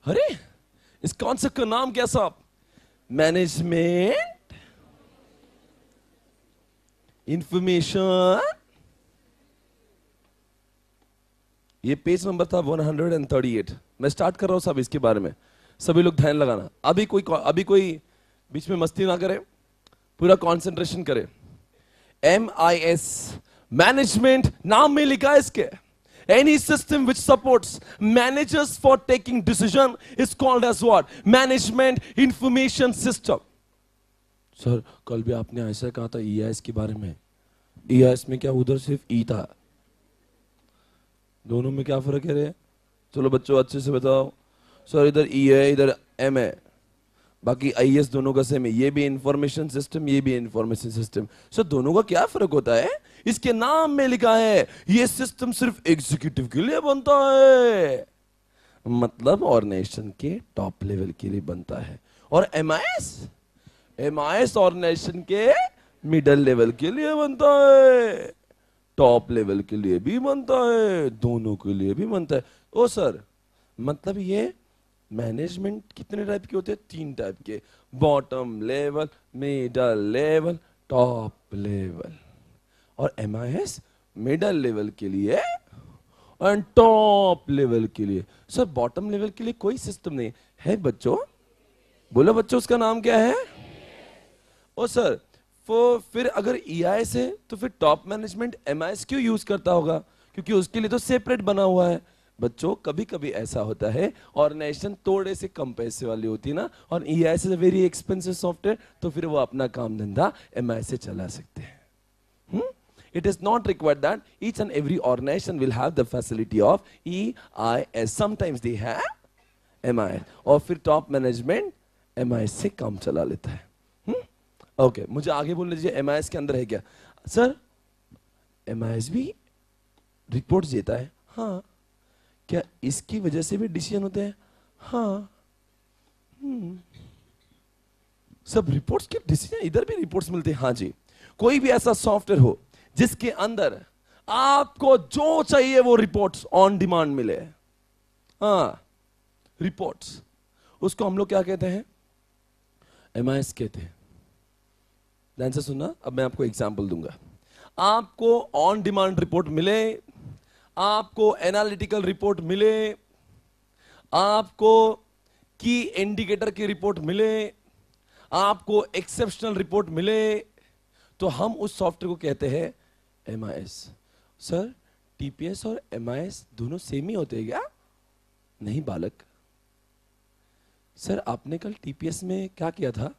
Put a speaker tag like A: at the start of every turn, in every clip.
A: अरे इस कॉन्सेप्ट का नाम क्या साहब? Management information. ये पेज नंबर था 138। मैं स्टार्ट कर रहा हूं साहब इसके बारे में, सभी लोग ध्यान लगाना। अभी कोई बीच में मस्ती ना करे, पूरा कंसंट्रेशन करे। MIS मैनेजमेंट नाम में लिखा है इसके। Any system which supports managers for taking decision is called as what? Management information system. Sir कल भी आपने ऐसा कहा था EIS के बारे में। EIS में क्या उधर सिर्फ E था? दोनों में क्या फर्क है रे? चलो बच्चों अच्छे से बताओ। सर इधर E है, इधर M है, बाकी IS दोनों का सेम है। ये भी इंफॉर्मेशन सिस्टम, ये भी इंफॉर्मेशन सिस्टम। सर दोनों का क्या फर्क होता है? इसके नाम में लिखा है ये सिस्टम सिर्फ एग्जीक्यूटिव के लिए बनता है, मतलब ऑर्गेनाइजेशन के टॉप लेवल के लिए बनता है। और MIS ऑर्गेनाइजेशन के मिडिल लेवल के लिए बनता है, टॉप लेवल के लिए भी बनता है, दोनों के लिए भी बनता है। ओ सर मतलब ये मैनेजमेंट कितने टाइप के होते हैं? 3 टाइप के, bottom level, middle level, top level. और MIS मिडल लेवल के लिए और टॉप लेवल के लिए। सर बॉटम लेवल के लिए कोई सिस्टम नहीं है बच्चों? बोलो बच्चों उसका नाम क्या है? ओ सर फिर अगर EIS है तो फिर टॉप मैनेजमेंट MIS क्यों यूज करता होगा? क्योंकि उसके लिए तो सेपरेट बना हुआ है। बच्चों कभी कभी ऐसा होता है ऑर्गेनाइजेशन थोड़े से कम पैसे वाली होती है ना, और EIS is a very expensive software, तो फिर वो अपना काम धंधा MIS से चला सकते हैं। It is not required that each and every organization will have the facility of EIS. Sometimes they have MIS, और फिर टॉप मैनेजमेंट MIS से काम चला लेता है। ओके मुझे आगे बोलने दीजिए। MIS के अंदर है क्या? सर MIS भी रिपोर्ट देता है। हाँ। क्या इसकी वजह से भी डिसीजन होते हैं? हाँ। सब रिपोर्ट्स के डिसीजन इधर भी रिपोर्ट्स मिलते हैं। हाँ जी। कोई भी ऐसा सॉफ्टवेयर हो जिसके अंदर आपको जो चाहिए वो रिपोर्ट्स ऑन डिमांड मिले, हाँ रिपोर्ट्स, उसको हम लोग क्या कहते हैं? MIS कहते हैं। ध्यान से सुनना, अब मैं आपको एग्जांपल दूंगा। आपको ऑन डिमांड रिपोर्ट मिले, आपको एनालिटिकल रिपोर्ट मिले, आपको की इंडिकेटर की रिपोर्ट मिले, आपको एक्सेप्शनल रिपोर्ट मिले, तो हम उस सॉफ्टवेयर को कहते हैं MIS। सर TPS और MIS दोनों सेम ही होते हैं क्या? नहीं बालक। सर आपने कल TPS में क्या किया था?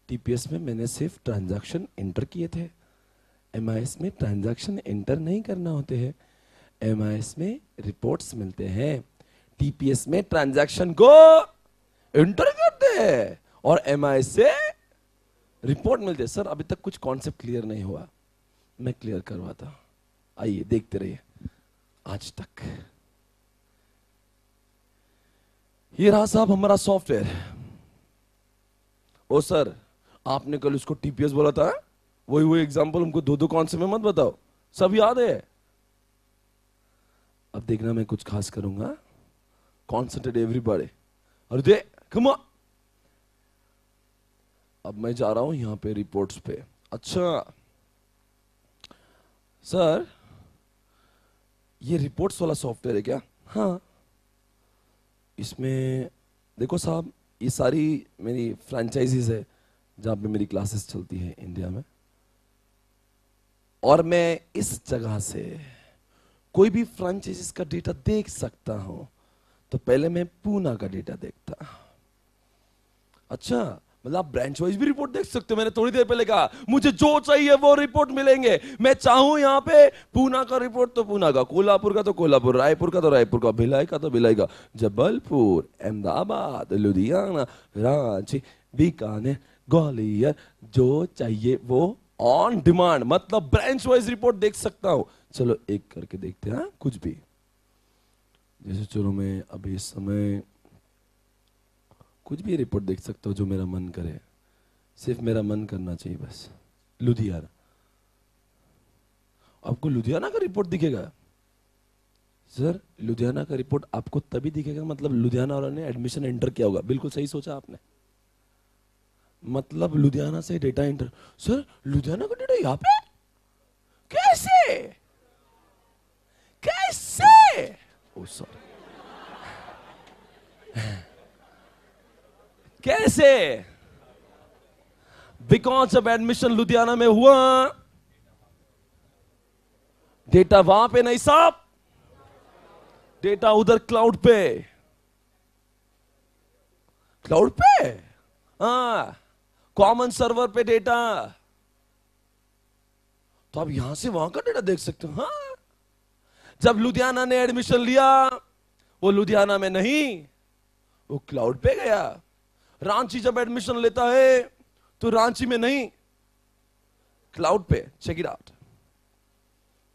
A: TPS में मैंने सिर्फ ट्रांजैक्शन एंटर किए थे। MIS में ट्रांजैक्शन एंटर नहीं करना होते हैं। MIS में रिपोर्ट्स मिलते हैं, TPS में ट्रांजैक्शन को एंटर करते हैं और MIS से रिपोर्ट मिलते हैं। सर अभी तक कुछ कॉन्सेप्ट क्लियर नहीं हुआ, मैं क्लियर करवाता। आइए देखते रहिए आज तक। ये रहा साहब हमारा सॉफ्टवेयर। ओ सर आपने कल उसको TPS बोला था, वही एग्जांपल हमको दो कॉन्सेप्ट में मत बताओ, सब याद है। अब देखना मैं कुछ खास करूंगा। Concentrate everybody. अरे दे कम ऑन। अब मैं जा रहा हूं यहां पे रिपोर्ट्स पे। अच्छा सर ये रिपोर्ट्स वाला सॉफ्टवेयर है क्या? हाँ। इसमें देखो साहब ये सारी मेरी फ्रेंचाइजीज है जहां पे मेरी क्लासेस चलती है इंडिया में, और मैं इस जगह से कोई भी फ्रेंचाइजीज का डेटा देख सकता हूं। तो पहले मैं पूना का डेटा देखता। अच्छा मतलब आप ब्रांच वाइज भी रिपोर्ट देख सकते हो। मैंने थोड़ी देर पहले कहा मुझे जो चाहिए वो रिपोर्ट मिलेंगे। मैं चाहूं यहां पे पूना का रिपोर्ट तो पूना का, कोल्हापुर का तो कोल्हापुर, रायपुर का तो रायपुर का, भिलाई का तो भिलाई का, जबलपुर, अहमदाबाद, लुधियाना, रांची, बीकानेर, ग्वालियर, जो चाहिए वो ऑन डिमांड, मतलब ब्रांच वाइज रिपोर्ट देख सकता हूं। चलो एक करके देखते हैं कुछ भी। जैसे चलो मैं अभी इस समय कुछ भी रिपोर्ट देख सकता हूं जो मेरा मन करे, सिर्फ मेरा मन करना चाहिए बस। लुधियाना, आपको लुधियाना का रिपोर्ट दिखेगा? सर लुधियाना का रिपोर्ट आपको तभी दिखेगा, मतलब लुधियाना वालों ने एडमिशन एंटर किया होगा। बिल्कुल सही सोचा आपने, मतलब लुधियाना से डेटा एंटर। सर लुधियाना का डेटा यहाँ पे कैसे? कैसे? ओ सॉरी, कैसे? बिकॉज जब एडमिशन लुधियाना में हुआ, डेटा वहां पे नहीं साहब, डेटा उधर क्लाउड पे। क्लाउड पे, हाँ, कॉमन सर्वर पे डेटा। तो आप यहां से वहां का डेटा देख सकते हो। हाँ, जब लुधियाना ने एडमिशन लिया, वो लुधियाना में नहीं, वो क्लाउड पे गया। रांची जब एडमिशन लेता है तो रांची में नहीं, क्लाउड पे। Check it out.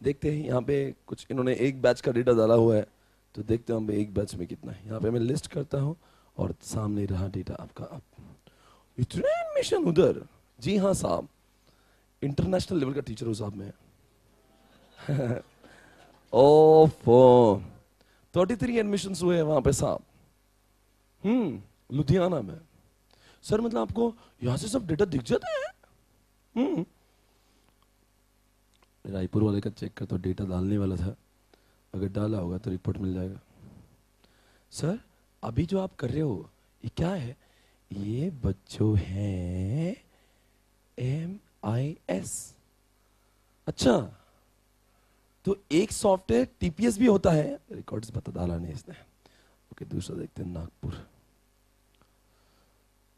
A: देखते हैं यहां पे कुछ इन्होंने एक बैच का डेटा डाला हुआ है, तो देखते हैं हम एक बैच में कितना है। यहां पे मैं लिस्ट करता हूं और सामने रहा डेटा आपका। आप इतने एडमिशन उधर? जी हाँ साहब, इंटरनेशनल लेवल का टीचर हूं साहब मैं। ओफो, 33 एडमिशन हुए हैं वहां पे साहब। लुधियाना में। सर मतलब आपको यहां से सब डेटा दिख जाता है? रायपुर वाले का चेक कर, तो डेटा डालने वाला था, अगर डाला होगा तो रिपोर्ट मिल जाएगा। सर अभी जो आप कर रहे हो ये क्या है? ये बच्चों हैं MIS। अच्छा, तो एक सॉफ्टवेयर TPS भी होता है। रिकॉर्ड्स बता डाला नहीं इसने। ओके, दूसरा देखते हैं, नागपुर।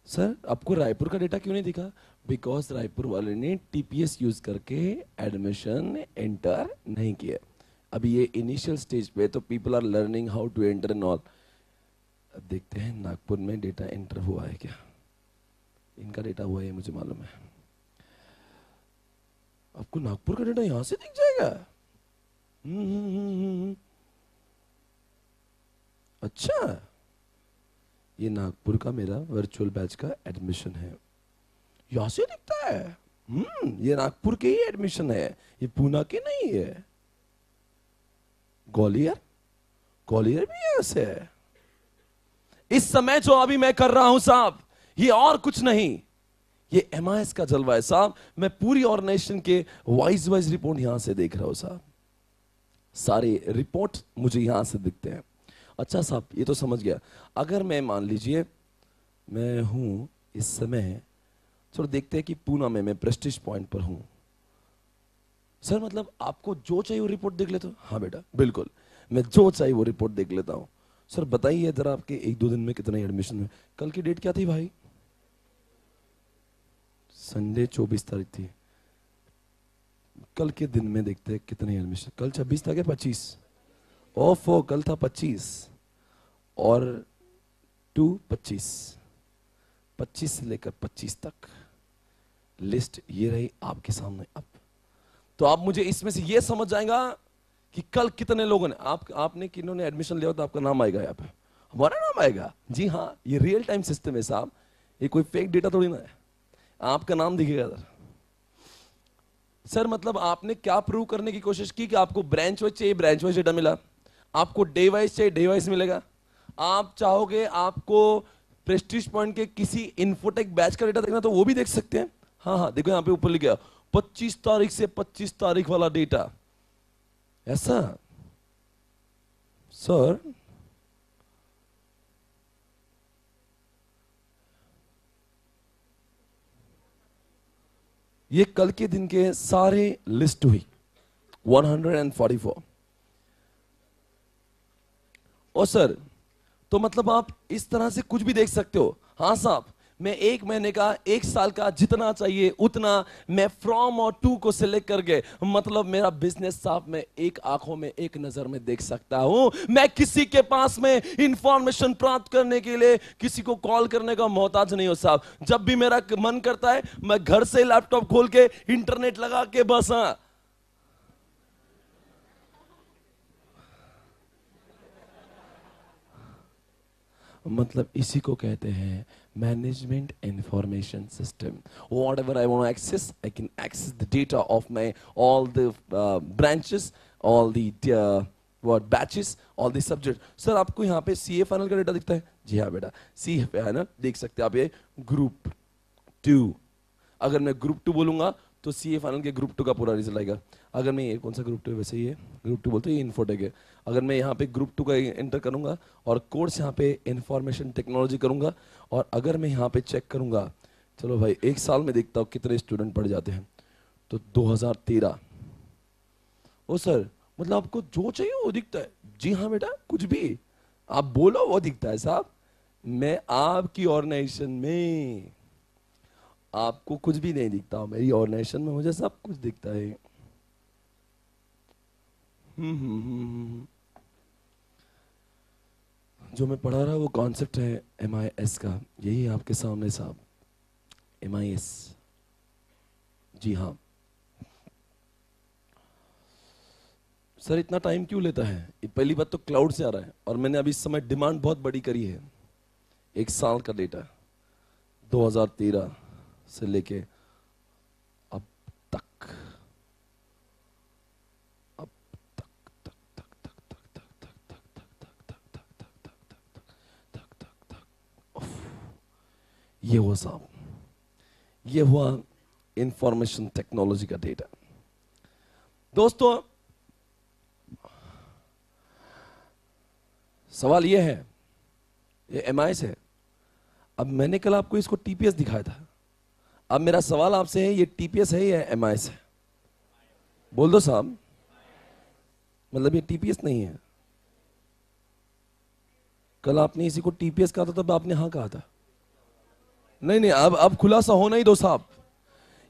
A: सर आपको रायपुर का डेटा क्यों नहीं दिखा? बिकॉज रायपुर वाले ने TPS यूज करके एडमिशन एंटर नहीं किया। अभी ये इनिशियल स्टेज पे, तो people are learning how to enter and all. अब देखते हैं नागपुर में डेटा एंटर हुआ है क्या। इनका डेटा हुआ है मुझे मालूम है। आपको नागपुर का डेटा यहां से दिख जाएगा? अच्छा, ये नागपुर का मेरा वर्चुअल बैच का एडमिशन है, यहां से दिखता है। ये नागपुर के ही एडमिशन है, ये पूना के नहीं है। ग्वालियर, ग्वालियर भी ऐसे है। इस समय जो अभी मैं कर रहा हूं साहब, ये और कुछ नहीं, ये MIS का जलवा है साहब। मैं पूरी ऑर्गेनाइजेशन के वाइज रिपोर्ट यहां से देख रहा हूं साहब। सारे रिपोर्ट मुझे यहां से दिखते हैं। अच्छा साहब, ये तो समझ गया। अगर मैं मान लीजिए मैं हूं इस समय, चलो देखते हैं कि पूना में मैं प्रेस्टीज पॉइंट पर हूं। सर मतलब आपको जो चाहिए वो रिपोर्ट देख लेते हो? हाँ बेटा बिल्कुल, मैं जो चाहिए वो रिपोर्ट देख लेता हूं। सर बताइए जरा, आपके 1-2 दिन में कितने एडमिशन हुए? कल की डेट क्या थी भाई? संडे 24 तारीख थी। कल के दिन में देखते हैं कितने एडमिशन। कल 26 था क्या? 25? ओफो, कल था 25 और 25 से लेकर 25 तक लिस्ट ये रही आपके सामने। अब तो आप मुझे इसमें से ये समझ जाएगा कि कल कितने लोगों ने आपने किन्होंने एडमिशन लिया, तो आपका नाम आएगा यहाँ पे, हमारा नाम आएगा। जी हाँ, ये रियल टाइम सिस्टम है साहब, ये कोई फेक डेटा थोड़ी ना है। आपका नाम दिखेगा सर मतलब आपने क्या प्रूव करने की कोशिश की कि आपको ब्रांच वाइज चाहिए, ब्रांच वाइज डेटा मिला। आपको डे वाइज चाहिए, डे वाइज मिलेगा। आप चाहोगे आपको प्रेस्टीज पॉइंट के किसी इन्फोटेक बैच का डेटा देखना, तो वो भी देख सकते हैं। हाँ हाँ, देखो यहां पे ऊपर लिखा 25 तारीख से 25 तारीख वाला डेटा। ऐसा सर ये कल के दिन के सारे लिस्ट हुई 144। और सर तो मतलब आप इस तरह से कुछ भी देख सकते हो। हाँ साहब, मैं 1 महीने का, 1 साल का, जितना चाहिए उतना मैं फ्रॉम और टू को सिलेक्ट करके, मतलब मेरा बिजनेस साहब मैं एक आंखों में, एक नजर में देख सकता हूं। मैं किसी के पास में इंफॉर्मेशन प्राप्त करने के लिए किसी को कॉल करने का मोहताज नहीं हो साहब। जब भी मेरा मन करता है मैं घर से लैपटॉप खोल के इंटरनेट लगा के बस, हाँ, मतलब इसी को कहते हैं management information system. Whatever I want access, I can access the data of my all the branches, all the what batches all this subject. Sir आपको यहाँ पे सीए फाइनल का डेटा दिखता है? जी हाँ बेटा, सी पे है ना, देख सकते हैं आप ये ग्रुप 2। अगर मैं ग्रुप 2 बोलूंगा तो सीए फाइनल के ग्रुप 2 का पूरा रिजल्ट आएगा। अगर मैं ये कौन सा ग्रुप 2 है, वैसे ही है ग्रुप 2 बोलते हैं, ये इन्फोटेक है। अगर मैं यहाँ पे ग्रुप 2 का एंटर करूंगा और कोर्स यहाँ पे इंफॉर्मेशन टेक्नोलॉजी करूंगा, और अगर मैं यहाँ पे चेक करूंगा, चलो भाई एक साल में देखता हूँ कितने स्टूडेंट पढ़ जाते हैं, तो 2013। ओ सर मतलब आपको जो चाहिए वो दिखता है? जी हाँ बेटा, कुछ भी आप बोलो वो दिखता है साहब। मैं आपकी ऑर्गेनाइजेशन में आपको कुछ भी नहीं दिखता, मेरी ऑर्गेनाइजेशन में मुझे सब कुछ दिखता है। जो मैं पढ़ा रहा वो कॉन्सेप्ट है MIS का, यही आपके सामने साहब, MIS। जी हाँ सर, इतना टाइम क्यों लेता है? ये पहली बात तो क्लाउड से आ रहा है, और मैंने अभी इस समय डिमांड बहुत बड़ी करी है। एक साल का डेटा 2013 से लेके अब तक, अब तक तक तक तक तक तक तक तक तक तक तक तक तक तक। ये हुआ साहब, ये हुआ इंफॉर्मेशन टेक्नोलॉजी का डेटा। दोस्तों सवाल ये है, ये MIS है। अब मैंने कल आपको इसको TPS दिखाया था, अब मेरा सवाल आपसे है ये TPS है या MIS है? बोल दो साहब, मतलब ये TPS नहीं है। कल आपने इसी को TPS कहा था, तब आपने हाँ कहा था। नहीं नहीं, अब खुलासा होना ही दो साहब,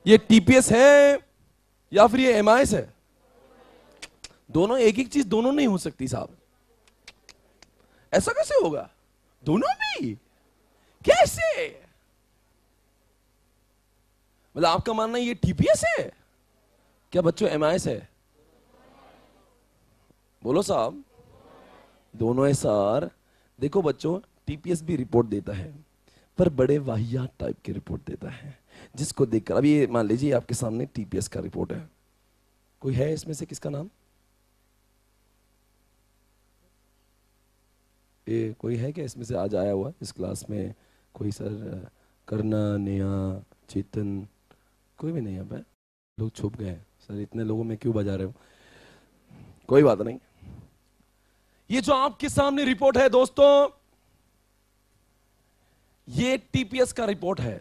A: ये TPS है या फिर ये MIS है? दोनों एक एक चीज दोनों नहीं हो सकती साहब, ऐसा कैसे होगा? दोनों भी कैसे? मतलब आपका मानना है ये TPS है क्या बच्चों, MIS है? बोलो साहब, दोनों है सर। देखो बच्चों, TPS भी रिपोर्ट देता है, पर बड़े वाहियात टाइप की रिपोर्ट देता है, जिसको देखकर अभी ये मान लीजिए आपके सामने TPS का रिपोर्ट है। कोई है इसमें से किसका नाम? ये कोई है क्या इसमें से आज आया हुआ इस क्लास में? कोई सर, करना, नेहा, चेतन, कोई भी नहीं है? लोग छुप गए सर, इतने लोगों में क्यों बजा रहे हो? कोई बात नहीं। ये जो आपके सामने रिपोर्ट है दोस्तों, ये TPS का रिपोर्ट है।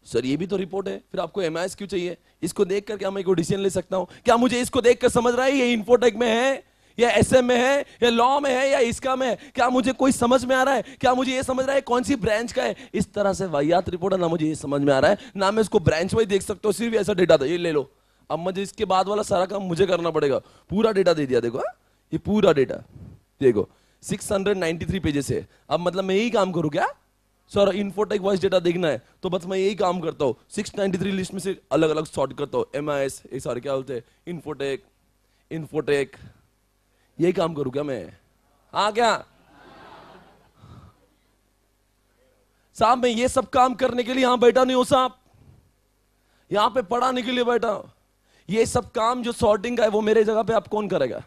A: सर ये भी तो रिपोर्ट है, फिर आपको MIS क्यों चाहिए? इसको देखकर क्या मैं कोई डिसीजन ले सकता हूं? क्या मुझे इसको देखकर समझ रहा है ये इन्फोटेक में है या SM में है या लॉ में है या इसका में है? क्या मुझे कोई समझ में आ रहा है? क्या मुझे ये समझ रहा है कौन सी ब्रांच का है? इस तरह से वाहियात रिपोर्ट है ना, मुझे ये समझ में आ रहा है ना, मैं इसको ब्रांच वाइज देख सकता हूँ, सिर्फ ऐसा डेटा था, ये ले लो। अब मुझे इसके बाद वाला सारा काम मुझे करना पड़ेगा। पूरा डेटा दे दिया, देखो ये पूरा डेटा देखो, 693 पेजेस है। अब मतलब मैं यही काम करूं क्या? सर इन्फोटेक वॉइस डेटा देखना है तो बस मैं यही काम करता हूँ, 693 लिस्ट में से अलग अलग सॉर्ट करता हूँ, MIS ये सारे क्या बोलते हैं, इन्फोटेक, यही काम करूं क्या मैं? हाँ क्या साहब? मैं ये सब काम करने के लिए यहां बैठा नहीं हूं साहब, यहां पे पढ़ाने के लिए बैठा हूं। ये सब काम जो सॉर्टिंग का है वो मेरे जगह पे आप कौन करेगा?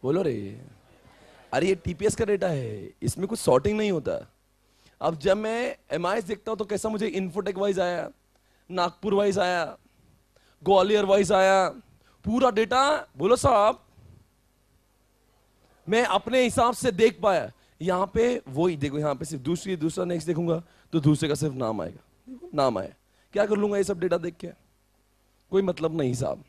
A: बोलो रे। अरे ये TPS का डेटा है, इसमें कुछ सॉर्टिंग नहीं होता। अब जब मैं MIS देखता हूं तो कैसा मुझे इन्फोटेक वाइज आया, नागपुर वाइज आया, ग्वालियर वाइज आया, पूरा डेटा। बोलो साहब, मैं अपने हिसाब से देख पाया। यहां पे वही देखो, यहां पे सिर्फ दूसरा नेक्स्ट देखूंगा तो दूसरे का सिर्फ नाम आएगा, नाम आया, क्या कर लूंगा ये सब डेटा देख के? कोई मतलब नहीं साहब।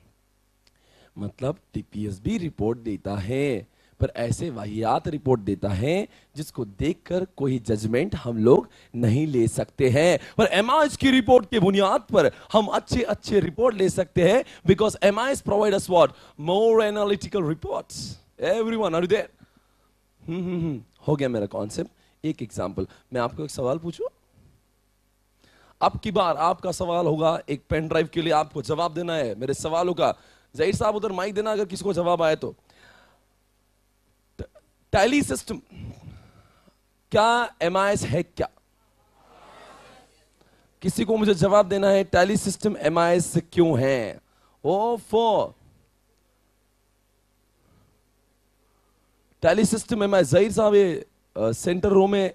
A: मतलब TPS भी रिपोर्ट देता है, पर ऐसे वाहियात रिपोर्ट देता है जिसको देखकर कोई जजमेंट हम लोग नहीं ले सकते हैं। पर MIS की रिपोर्ट के बुनियाद पर हम अच्छे अच्छे रिपोर्ट ले सकते हैं, because MIS provide us what, more analytical reports. Everyone are you there? हो गया मेरा कॉन्सेप्ट। एक एग्जांपल, मैं आपको एक सवाल पूछूं। अब की बार आपका सवाल होगा, एक पेन ड्राइव के लिए आपको जवाब देना है मेरे सवालों का। जहीर साहब उधर माइक देना अगर किसी को जवाब आए तो। टैली सिस्टम क्या MIS है क्या? किसी को मुझे जवाब देना है, टैली सिस्टम MIS क्यों है? ओ फॉर टैली सिस्टम में मैं जहीर साहब ये सेंटर रो में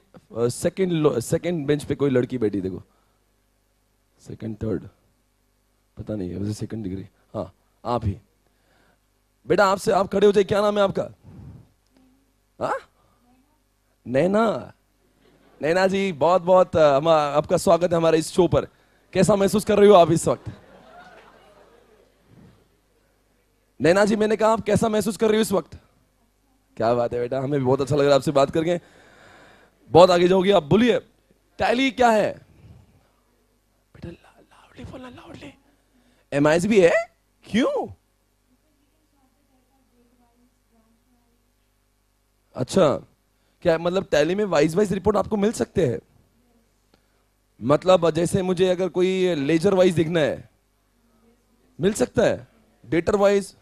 A: सेकंड बेंच पे कोई लड़की बैठी, देखो सेकंड थर्ड पता नहीं है, वैसे सेकंड डिग्री, हाँ आप ही बेटा, आपसे आप खड़े हो जाए, क्या नाम है आपका? हाँ नैना, नैना जी बहुत बहुत आपका स्वागत है हमारे इस शो पर। कैसा महसूस कर रही हो आप इस वक्त? नैना जी मैंने कहा आप कैसा महसूस कर रही हो इस वक्त? क्या बात है बेटा, हमें भी बहुत अच्छा लग रहा है आपसे बात करके, बहुत आगे जाओगी आप। बोलिए टैली क्या है बेटा? लाउडली बोलना, लाउडली। एमआईएस भी है? क्यों? अच्छा, क्या मतलब टैली में वाइज वाइज रिपोर्ट आपको मिल सकते हैं? मतलब जैसे मुझे अगर कोई लेजर वाइज देखना है मिल सकता है, डेटर वाइज?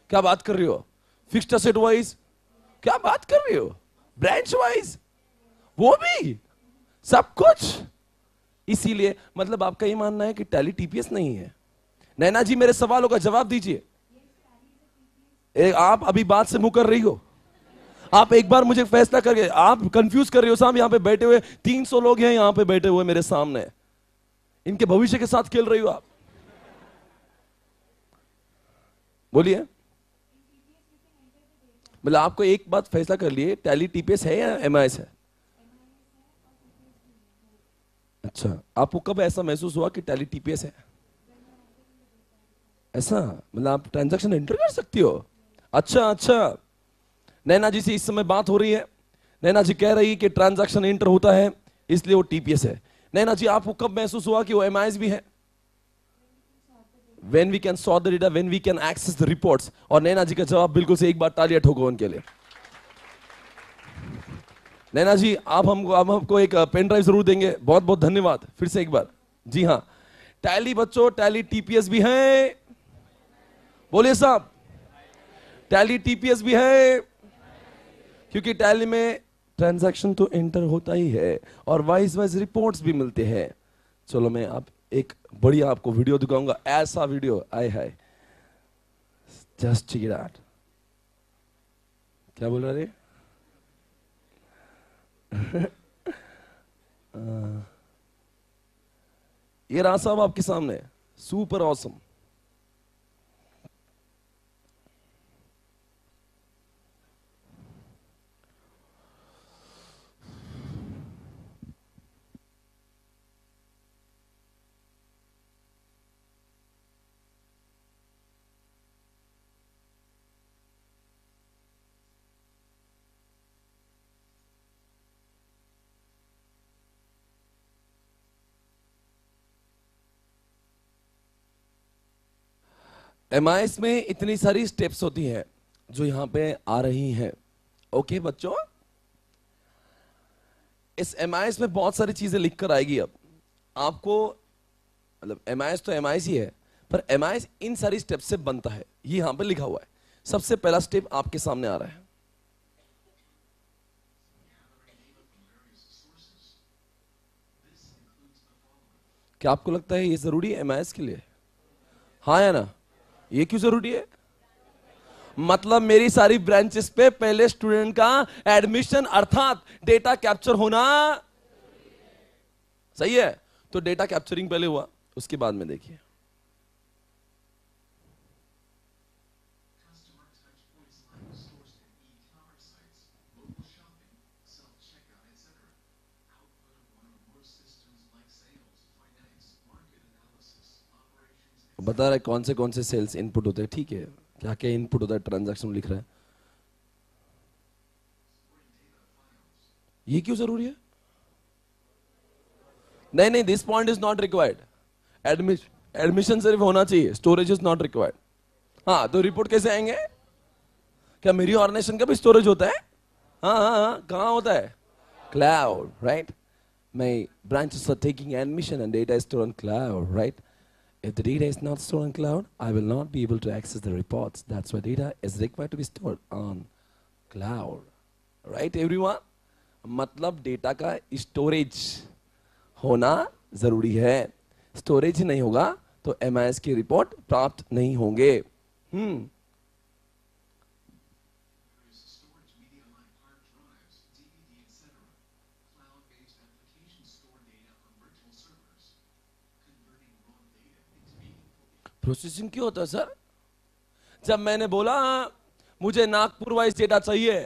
A: क्या बात कर रही हो? Fixed asset wise? क्या बात कर रही हो? Branch wise? वो भी सब कुछ? इसीलिए मतलब आपका ये मानना है कि टैली टीपीएस नहीं है? नैना जी मेरे सवालों का जवाब दीजिए। आप अभी बात से मुकर रही हो, आप एक बार मुझे फैसला करके, आप कंफ्यूज कर रही हो साहब। यहां पे बैठे हुए 300 लोग हैं, यहां पे बैठे हुए मेरे सामने, इनके भविष्य के साथ खेल रही हो आप। बोलिए, मतलब आपको एक बात फैसला कर लिए, टैली टीपीएस है या एमआईएस है? अच्छा, आपको कब ऐसा महसूस हुआ कि टैली टीपीएस है? ऐसा मतलब आप ट्रांजैक्शन एंटर कर सकती हो? अच्छा अच्छा, नैना जी से इस समय बात हो रही है, नैना जी कह रही है कि ट्रांजैक्शन एंटर होता है इसलिए वो टीपीएस है। नैना जी आपको कब महसूस हुआ कि वो एमआईएस भी है? When we can sort the data, when we can access the reports। और नैना जी का जवाब बिल्कुल से, एक बार तालियां ठोको उनके लिए। नैना जी आप हमको एक पेन ड्राइव जरूर देंगे, बहुत बहुत धन्यवाद फिर से एक बार। जी हाँ, टैली बच्चों, टैली टीपीएस भी है। बोलिए साहब, टैली टीपीएस भी है, क्योंकि टैली में ट्रांजैक्शन तो एंटर होता ही है और वाइज वाइज रिपोर्ट्स भी मिलते हैं। चलो मैं आप एक बढ़िया आपको वीडियो दिखाऊंगा, ऐसा वीडियो, आय हाय, जस्ट चेक इट आउट। क्या बोल रहे? ये रहा साहब आपके सामने, सुपर ऑसम। एमआईएस में इतनी सारी स्टेप्स होती हैं जो यहां पे आ रही हैं। ओके बच्चों, इस एमआईएस में बहुत सारी चीजें लिखकर आएगी। अब आपको मतलब एमआईएस तो एमआईएस ही है, पर एमआईएस इन सारी स्टेप से बनता है, ये यहां पे लिखा हुआ है। सबसे पहला स्टेप आपके सामने आ रहा है। क्या आपको लगता है ये जरूरी है एमआईएस के लिए? हाँ या ना? ये क्यों जरूरी है? मतलब मेरी सारी ब्रांचेस पे पहले स्टूडेंट का एडमिशन अर्थात डेटा कैप्चर होना सही है। तो डेटा कैप्चरिंग पहले हुआ, उसके बाद में देखिए बता रहा है कौन से सेल्स इनपुट होते हैं। ठीक है, क्या क्या इनपुट होता है, ट्रांजैक्शन लिख रहा है। ये क्यों जरूरी है? नहीं नहीं, this point is not required. Admission सिर्फ होना चाहिए, स्टोरेज इज नॉट रिक्वायर्ड। हाँ, तो रिपोर्ट कैसे आएंगे? क्या मेरी ऑर्गेनाइजेशन का भी स्टोरेज होता है? हाँ हाँ हाँ, कहाँ होता है? Cloud, right? My branches are taking admission and data is stored on cloud, right? If the data is not stored on cloud, I will not be able to access the reports. That's why data is required to be stored on cloud. Right everyone? मतलब data का storage होना जरूरी है। Storage ही नहीं होगा तो MIS की report प्राप्त नहीं होंगे। प्रोसेसिंग क्यों होता है सर? जब मैंने बोला मुझे नागपुर वाइज डेटा चाहिए,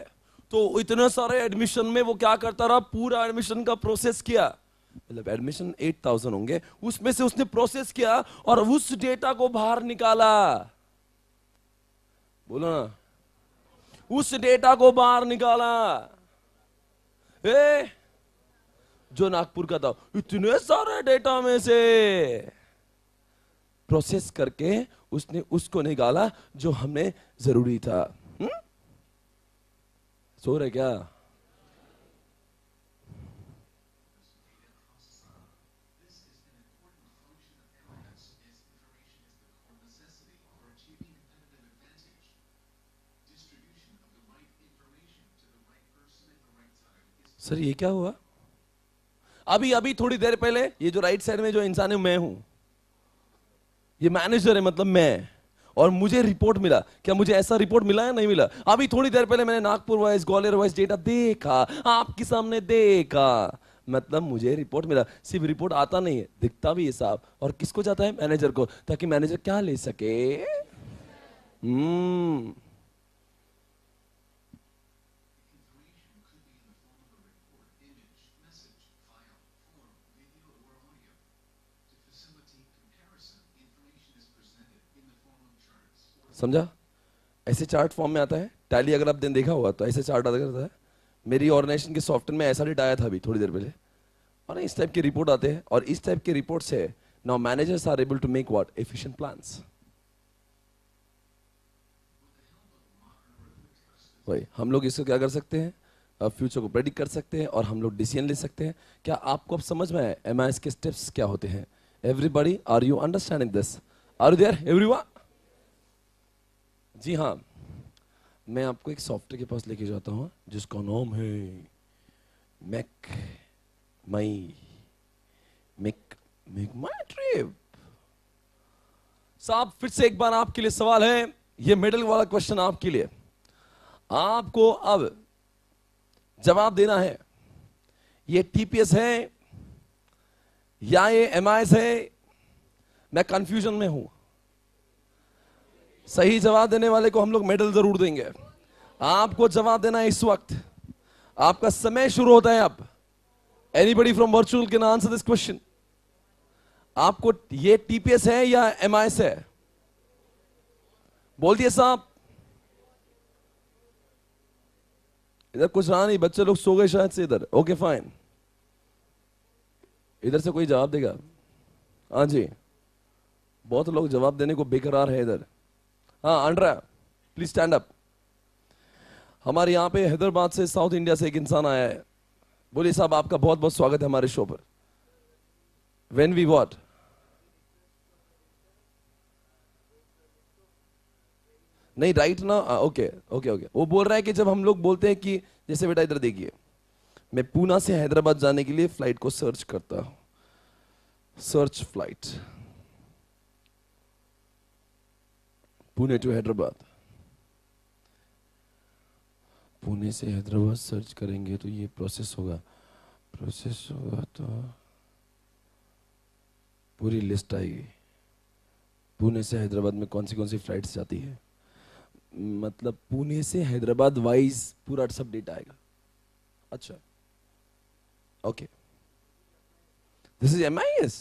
A: तो इतने सारे एडमिशन में वो क्या करता रहा, पूरा एडमिशन का प्रोसेस किया। मतलब एडमिशन 8000 होंगे, उसमें से उसने प्रोसेस किया और उस डेटा को बाहर निकाला। बोलो ना, उस डेटा को बाहर निकाला। जो नागपुर का था, इतने सारे डेटा में से प्रोसेस करके उसने उसको निकाला जो हमें जरूरी था। सो रहे क्या? सर ये क्या हुआ? अभी अभी थोड़ी देर पहले ये जो राइट साइड में जो इंसान है मैं हूं, ये मैनेजर है, मतलब मैं। और मुझे रिपोर्ट मिला, क्या मुझे ऐसा रिपोर्ट मिला या नहीं मिला? अभी थोड़ी देर पहले मैंने Nagpur wise Gwalior wise data देखा, आपके सामने देखा, मतलब मुझे रिपोर्ट मिला। सिर्फ रिपोर्ट आता नहीं है, दिखता भी है साहब। और किसको जाता है? मैनेजर को, ताकि मैनेजर क्या ले सके? हम्म समझा? ऐसे चार्ट फॉर्म में आता है। टैली अगर आप दिन देखा हुआ तो ऐसे चार्ट आता करता है। मेरी ऑर्गेनाइजेशन के सॉफ्टवेयर में ऐसा डेटा आया था अभी थोड़ी देर पहले, और इस टाइप के रिपोर्ट आते हैं। और इस टाइप के रिपोर्ट से now managers are able to make what? Efficient plans. वही हम लोग इसको क्या कर सकते हैं? फ्यूचर को प्रेडिक्ट कर सकते हैं और हम लोग डिसीजन ले सकते हैं। क्या आपको अब समझ में आया एमआईएस के स्टेप्स क्या होते हैं? Everybody, are you understanding this? Are you there everyone? जी हाँ, मैं आपको एक सॉफ्टवेयर के पास लेके जाता हूँ जिसका नाम है मेक माई मेक मेक माई ट्रिप। साहब फिर से एक बार आपके लिए सवाल है, ये मिडिल वाला क्वेश्चन आपके लिए। आपको अब जवाब देना है, ये टीपीएस है या ये एमआईएस है? मैं कंफ्यूजन में हूं। सही जवाब देने वाले को हम लोग मेडल जरूर देंगे। आपको जवाब देना है इस वक्त, आपका समय शुरू होता है अब। Anybody from virtual can answer this question. आपको ये टीपीएस है या एमआईएस है? बोल दिए साहब। इधर कुछ रहा नहीं, बच्चे लोग सो गए शायद से इधर। ओके फाइन, इधर से कोई जवाब देगा? हाँ जी, बहुत लोग जवाब देने को बेकरार है इधर। हाँ अंड्रा, प्लीज स्टैंड अप। हमारे यहाँ पे हैदराबाद से, साउथ इंडिया से एक इंसान आया है। बोलिए साहब, आपका बहुत बहुत स्वागत है हमारे शो पर। When we what? नहीं राइट ना, ओके ओके ओके। वो बोल रहा है कि जब हम लोग बोलते हैं कि, जैसे बेटा इधर देखिए, मैं पूना से हैदराबाद जाने के लिए फ्लाइट को सर्च करता हूं, search flight Pune to Hyderabad. Pune से हैदराबाद सर्च करेंगे तो ये प्रोसेस होगा, प्रोसेस होगा तो पूरी लिस्ट आएगी। पुणे से हैदराबाद में कौन सी फ्लाइट्स जाती है, मतलब पुणे से हैदराबाद वाइज पूरा सब डेटा आएगा। अच्छा okay, this is MIS.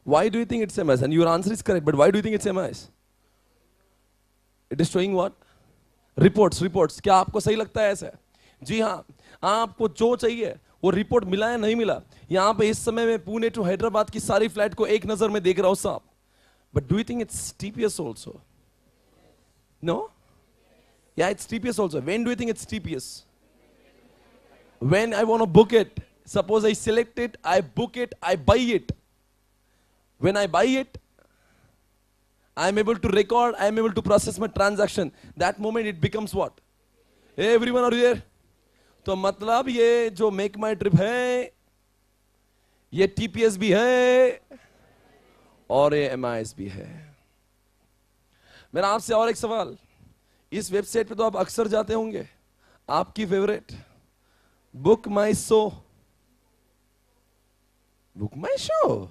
A: Why do you think it's MIS? And your answer is correct, but why do you think it's MIS? It is showing what? Reports. Reports, क्या आपको सही लगता है ऐसा? जी हाँ, आपको जो चाहिए वो रिपोर्ट मिला है नहीं मिला? यहां पे इस समय में पुणे टू हैदराबाद की सारी फ्लाइट को एक नजर में देख रहा हूं साहब, but do you think it's TPS also? No? Yeah, it's TPS also. When do you think it's TPS? When I want to book it. Suppose I select it, I book it, I buy it. When I buy it, I am able to record, I am able to process my transaction. That moment it becomes what? Hey everyone, are you there? तो मतलब ये जो make माई trip है, ये TPS भी है और ये एमआईएस भी है। मेरा आपसे और एक सवाल, इस वेबसाइट पे तो आप अक्सर जाते होंगे, आपकी फेवरेट बुक माई शो, बुक माई शो।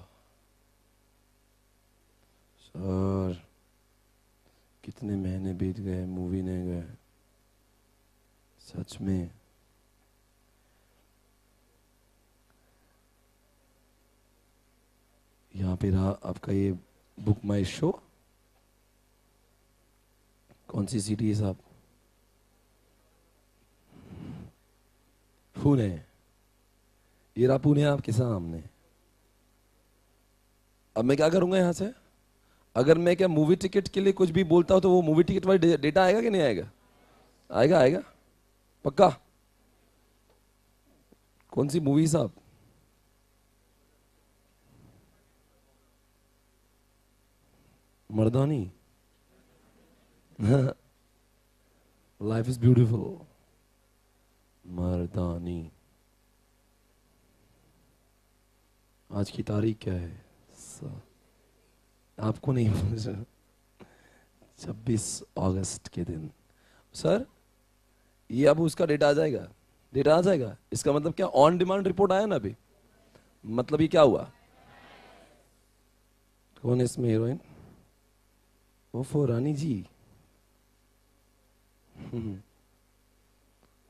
A: सर कितने महीने बीत गए, मूवी नहीं गए, सच में। यहाँ पे रहा आपका ये बुक माई शो। कौन सी सिटी है साहब? पुणे। ये रहा पुणे आपके सामने। अब मैं क्या करूंगा यहां से? अगर मैं क्या मूवी टिकट के लिए कुछ भी बोलता हूं तो वो मूवी टिकट वाली डेटा आएगा कि नहीं आएगा? आएगा, आएगा पक्का। कौन सी मूवी साहब? Mardaani. Life is beautiful. Mardaani. आज की तारीख क्या है? आपको नहीं मुझे 26 अगस्त के दिन। सर ये अब उसका डेटा आ जाएगा, डेटा आ जाएगा। इसका मतलब क्या? ऑन डिमांड रिपोर्ट आया ना अभी। मतलब ये क्या हुआ? कौन है इसमें हीरोइन? ओफो रानी जी।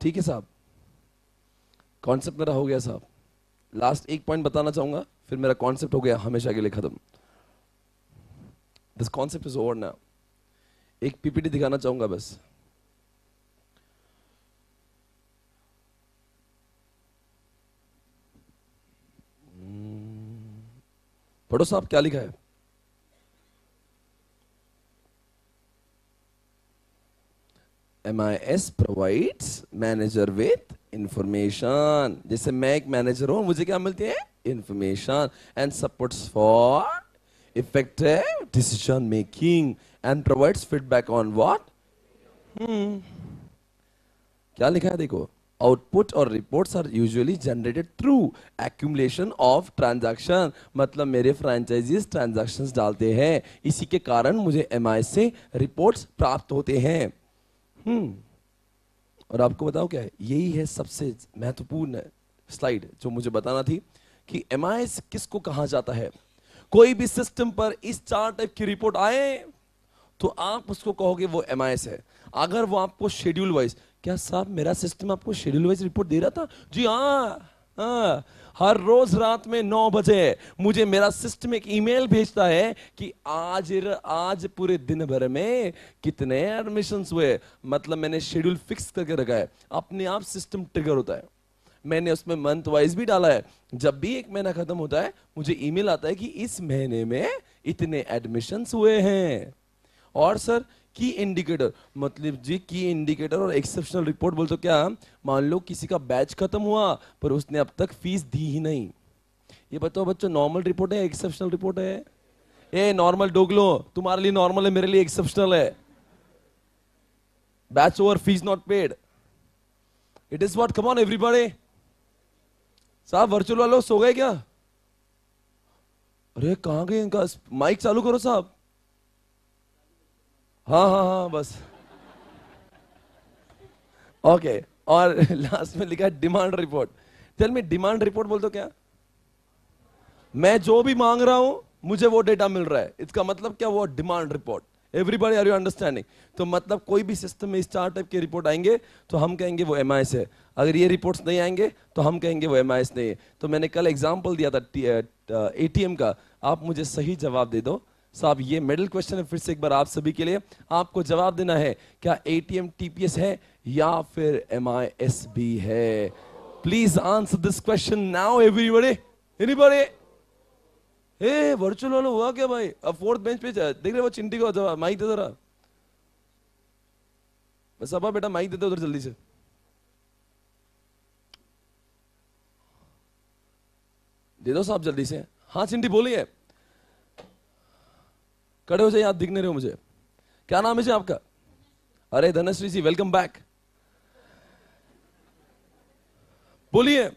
A: ठीक है साहब, कॉन्सेप्ट मेरा हो गया साहब। लास्ट एक पॉइंट बताना चाहूंगा, फिर मेरा कॉन्सेप्ट हो गया हमेशा के लिए खत्म। This concept is over now. एक पीपीटी दिखाना चाहूंगा बस। पढ़ो साहब क्या लिखा है। MIS provides manager with information। जैसे मैं एक मैनेजर हूं, मुझे क्या मिलती है? Information. And supports for effective decision making and provides feedback on what? क्या लिखा है देखो। आउटपुट और reports are usually generated through accumulation of transaction. मतलब मेरे फ्रेंचाइजीज ट्रांजैक्शंस डालते हैं, इसी के कारण मुझे MIS से रिपोर्ट्स प्राप्त होते हैं। और आपको बताओ क्या है, यही है सबसे महत्वपूर्ण स्लाइड जो मुझे बताना थी कि MIS किसको कहा जाता है। कोई भी सिस्टम पर इस 4 टाइप की रिपोर्ट आए तो आप उसको कहोगे वो MIS है। अगर वो आपको शेड्यूल वाइज, क्या साहब मेरा सिस्टम आपको शेड्यूल वाइज रिपोर्ट दे रहा था? जी हाँ, हर रोज रात में 9 बजे मुझे मेरा सिस्टम एक ईमेल भेजता है कि आज पूरे दिन भर में कितने एडमिशंस हुए। मतलब मैंने शेड्यूल फिक्स करके रखा है, अपने आप सिस्टम ट्रिगर होता है। मैंने उसमें मंथ वाइज भी डाला है। जब भी एक महीना खत्म होता है मुझे ईमेल आता है कि इस महीने में इतने एडमिशंस हुए हैं। और सर की इंडिकेटर, मतलब जी की इंडिकेटर और एक्सेप्शनल रिपोर्ट बोल तो क्या, मान लो किसी का बैच खत्म हुआ पर उसने अब तक फीस दी ही नहीं। ये बताओ बच्चों, नॉर्मल रिपोर्ट है एक्सेप्शनल रिपोर्ट है? ए नॉर्मल डोगलो, तुम्हारे लिए नॉर्मल है, मेरे लिए एक्सेप्शनल है। Batch over, fees not paid, it is what. Come on everybody. साहब वर्चुअल वालों सो गए क्या? अरे कहां गए इनका? माइक चालू करो साहब। हाँ हाँ हाँ बस ओके। और लास्ट में लिखा है demand report. Tell me, demand report बोल तो क्या? मैं जो भी मांग रहा हूं मुझे वो डेटा मिल रहा है, इसका मतलब क्या? वो demand report. Everybody are you understanding? तो मतलब कोई भी सिस्टम में इस 4 टाइप के रिपोर्ट आएंगे तो हम कहेंगे वो MIS है। अगर ये रिपोर्ट्स नहीं आएंगे तो हम कहेंगे वो MIS नहीं है। तो मैंने कल एग्जांपल दिया था ATM का, आप मुझे सही जवाब दे दो। साहब ये मेडल क्वेश्चन है फिर से एक बार आप सभी के लिए। आपको जवाब देना है क्या ATM TPS है या फिर MIS भी है। Please answer this question now everybody. Anybody? A virtual वाला हुआ क्या भाई? अब 4th बेंच पे देख रहे वो चिंटी को जवाब, माइक दे जरा। बस अब बेटा माइक दे दो उधर जल्दी से। दे दो साहब जल्दी से। हाँ चिंटी बोलिए। खड़े हो जाइए, आप दिख नहीं रहे हो मुझे। क्या नाम है जी आपका? अरे धनश्री जी, वेलकम बैक। बोलिए।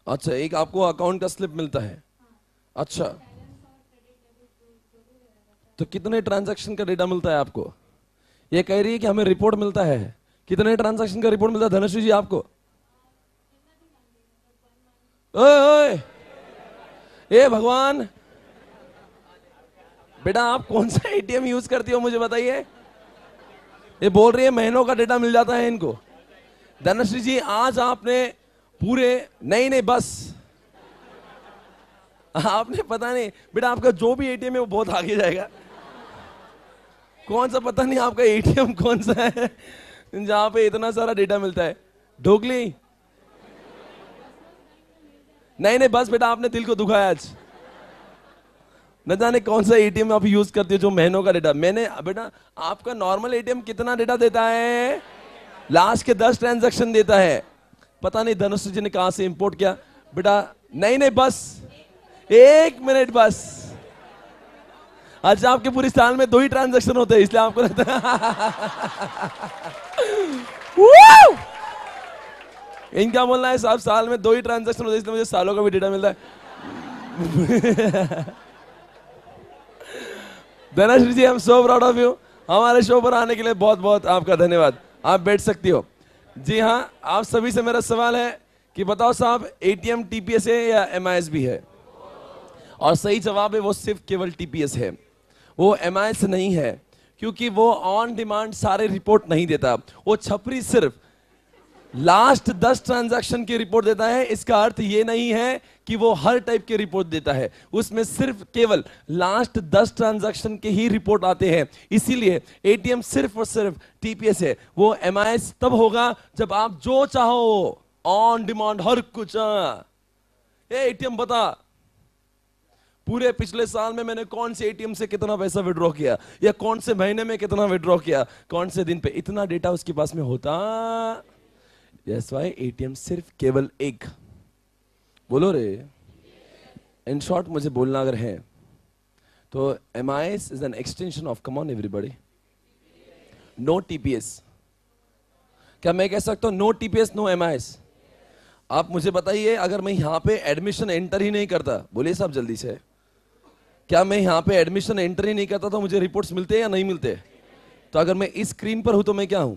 A: अच्छा, एक आपको अकाउंट का स्लिप मिलता है। अच्छा, तो कितने ट्रांजैक्शन का डेटा मिलता है आपको? ये कह रही है कि हमें रिपोर्ट मिलता है। कितने ट्रांजैक्शन का रिपोर्ट मिलता है धनश्री जी आपको? ओए ओए, ए भगवान, बेटा आप कौन सा एटीएम यूज करती हो मुझे बताइए। ये बोल रही है महीनों का डेटा मिल जाता है इनको। धनश्री जी आज आपने पूरे, नहीं नहीं बस, आपने पता नहीं बेटा आपका जो भी एटीएम है वो बहुत आगे जाएगा। कौन सा पता नहीं आपका एटीएम कौन सा है जहां पे इतना सारा डेटा मिलता है। ढोकली, नहीं नहीं बस बेटा आपने दिल को दुखाया आज। न जाने कौन सा एटीएम आप यूज करते हो जो महीनों का डेटा। मैंने बेटा आपका नॉर्मल एटीएम कितना डेटा देता है? लास्ट के 10 ट्रांजैक्शन देता है। पता नहीं धनुष जी ने कहां से इंपोर्ट किया बेटा। नहीं नहीं बस 1 मिनट बस। अच्छा आपके पूरी साल में 2 ही ट्रांजैक्शन होते हैं इसलिए आपको रहता है। इनका बोलना है साहब साल में 2 ही ट्रांजैक्शन होते हैं इसलिए मुझे सालों का भी डेटा मिलता है। Dhanashree ji, I am so proud of you. हमारे शो पर आने के लिए बहुत बहुत आपका धन्यवाद। आप बैठ सकती हो। जी हाँ, आप सभी से मेरा सवाल है कि बताओ साहब एटीएम टीपीएस है या एमआईएस भी है? और सही जवाब है वो सिर्फ केवल टीपीएस है, वो एमआईएस नहीं है, क्योंकि वो ऑन डिमांड सारे रिपोर्ट नहीं देता। वो छपरी सिर्फ लास्ट 10 ट्रांजैक्शन की रिपोर्ट देता है। इसका अर्थ ये नहीं है कि वो हर टाइप के रिपोर्ट देता है, उसमें सिर्फ केवल लास्ट 10 ट्रांजैक्शन के ही रिपोर्ट आते हैं। इसीलिए एटीएम सिर्फ और सिर्फ टीपीएस है। वो एमआईएस तब होगा जब आप जो चाहो ऑन डिमांड हर कुछ। एटीएम बता पूरे पिछले साल में मैंने कौन से एटीएम से कितना पैसा विड्रॉ किया, या कौन से महीने में कितना विड्रॉ किया, कौन से दिन पे, इतना डेटा उसके पास में होता। That's why एटीएम सिर्फ केवल एक, बोलो रे। इन शॉर्ट मुझे बोलना अगर है तो MIS is an extension of, come on everybody, no TPS. क्या मैं कह सकता हूं नो टीपीएस नो एमआईएस? आप मुझे बताइए, अगर मैं यहां पे एडमिशन एंटर ही नहीं करता, बोलिए साहब जल्दी से, क्या मैं यहां पे एडमिशन एंटर ही नहीं करता तो मुझे रिपोर्ट्स मिलते या नहीं मिलते? तो अगर मैं इस स्क्रीन पर हूं तो मैं क्या हूं?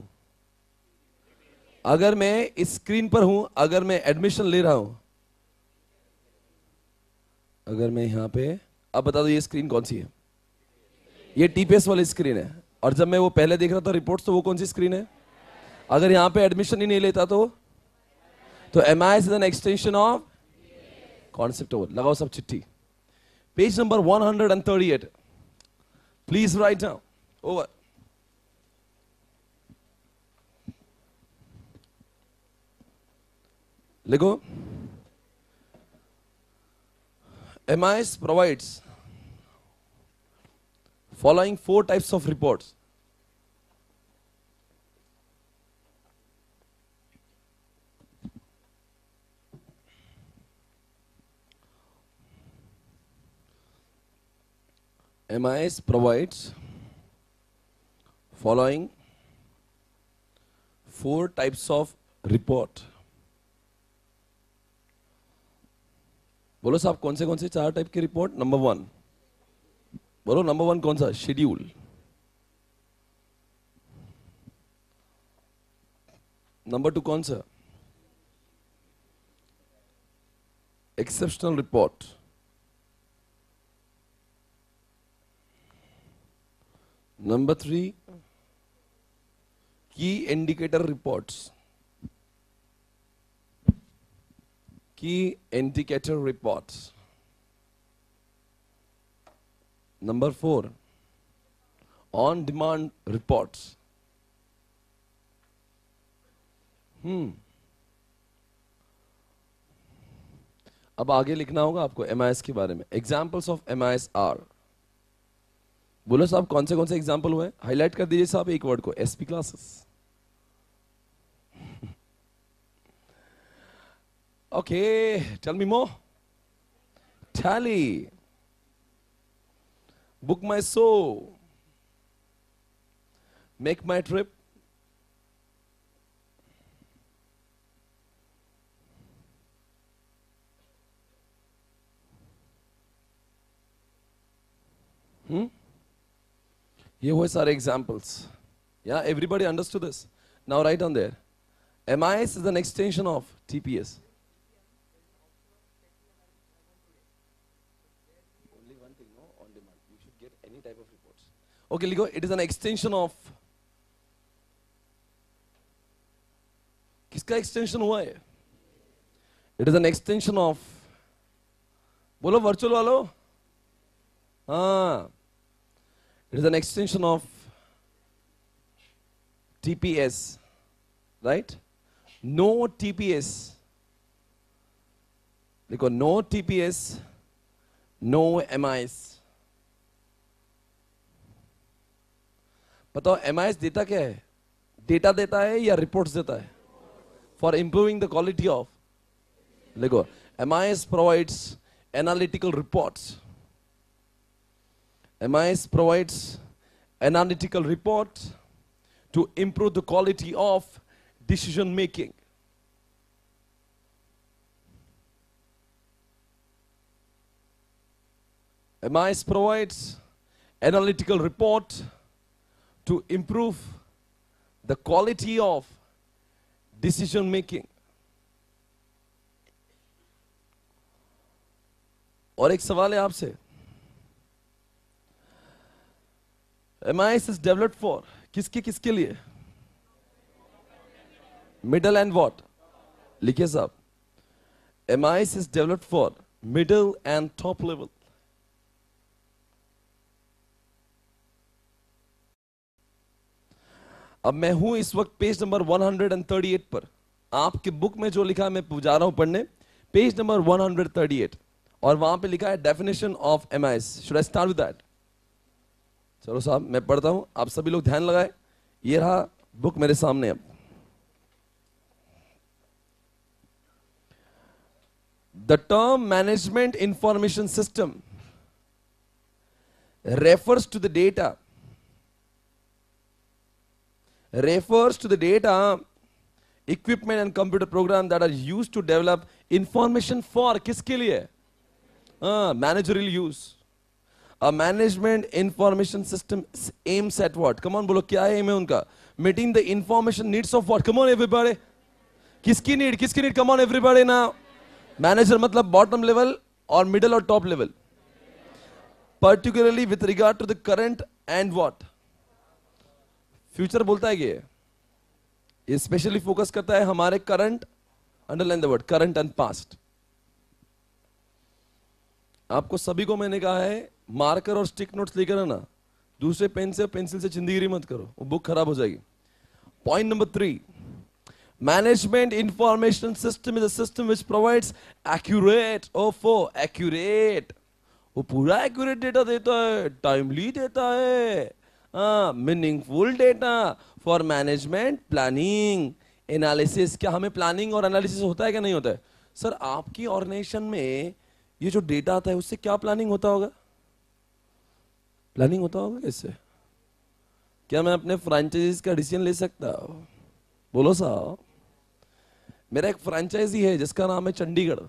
A: अगर मैं इस स्क्रीन पर हूं, अगर मैं एडमिशन ले रहा हूं, अगर मैं यहां पे, अब बता दो ये स्क्रीन कौन सी है? ये टीपीएस वाली स्क्रीन है। और जब मैं वो पहले देख रहा था रिपोर्ट्स, तो वो कौन सी स्क्रीन है? अगर यहां पे एडमिशन ही नहीं लेता तो MIS is an extension of concept over. लगाओ सब चिट्ठी, page number 138, please write down over. लिखो, MIS provides following 4 types of reports. MIS provides following 4 types of report. बोलो साहब कौन से 4 टाइप की रिपोर्ट? नंबर 1, बोलो नंबर 1 कौन सा? शेड्यूल। नंबर 2 कौन सा? Exceptional report. नंबर 3 की इंडिकेटर रिपोर्ट्स, की indicator reports. Number 4 on demand reports. अब आगे लिखना होगा आपको एमआईएस के बारे में। एग्जाम्पल्स ऑफ एमआईएस आर, बोलो साहब कौन से एग्जाम्पल हुए? हाईलाइट कर दीजिए साहब एक वर्ड को, SP classes. Okay, tell me more. Tally. Book my show. Make my trip. ये हुए सारे examples. Yeah, everybody understood this. Now write on there. MIS is an extension of TPS. Okay लिखो, it is an extension of, किसका extension हुआ है? It is an extension of, बोलो virtual वालों, हाँ, it is an extension of TPS, right? No TPS, देखो no TPS, no MIS। बताओ MIS देता क्या है? डेटा देता है या रिपोर्ट्स देता है? For improving the quality of, देखो MIS provides analytical reports, MIS provides analytical reports to improve the quality of decision making. MIS provides analytical report to improve the quality of decision making. और एक सवाल है आपसे, MIS is developed for, किसके लिए? Middle and what, लिखिए साहब, MIS is developed for middle and top level. अब मैं हूं इस वक्त पेज नंबर 138 पर, आपके बुक में जो लिखा है मैं जा रहा हूं पढ़ने, पेज नंबर 138, और वहां पे लिखा है definition of MIS। Should I start with that? चलो साहब मैं पढ़ता हूं, आप सभी लोग ध्यान लगाए, ये रहा बुक मेरे सामने। अब the term management information system refers to the data, equipment and computer program that are used to develop information for, किसके लिए? Managerial use. A management information system aims at what? Come on बोलो, क्या aim है उनका? Meeting the information needs of what? Come on everybody. किसकी need? Come on everybody now. Manager मतलब bottom level और middle और top level. Particularly with regard to the current and what? Future बोलता है कि ये स्पेशली फोकस करता है हमारे current, underline the word current and past. आपको सभी को मैंने कहा है मार्कर और स्टिक नोट्स लेकर आना, दूसरे पेन से पेंसिल से चिंदीगिरी मत करो, वो बुक खराब हो जाएगी। Point number 3, management information system is a system which provides accurate, accurate, वो पूरा एक्यूरेट डेटा देता है, टाइमली देता है, meaningful data for management planning analysis. क्या हमें प्लानिंग और एनालिसिस होता है क्या? नहीं होता है सर। आपकी ऑर्गेनाइजेशन में ये जो डेटा आता है उससे क्या प्लानिंग होता होगा? प्लानिंग होता होगा कैसे? क्या मैं अपने फ्रेंचाइजीज का डिसीजन ले सकता हूं? बोलो साहब। मेरा एक फ्रेंचाइजी है जिसका नाम है चंडीगढ़।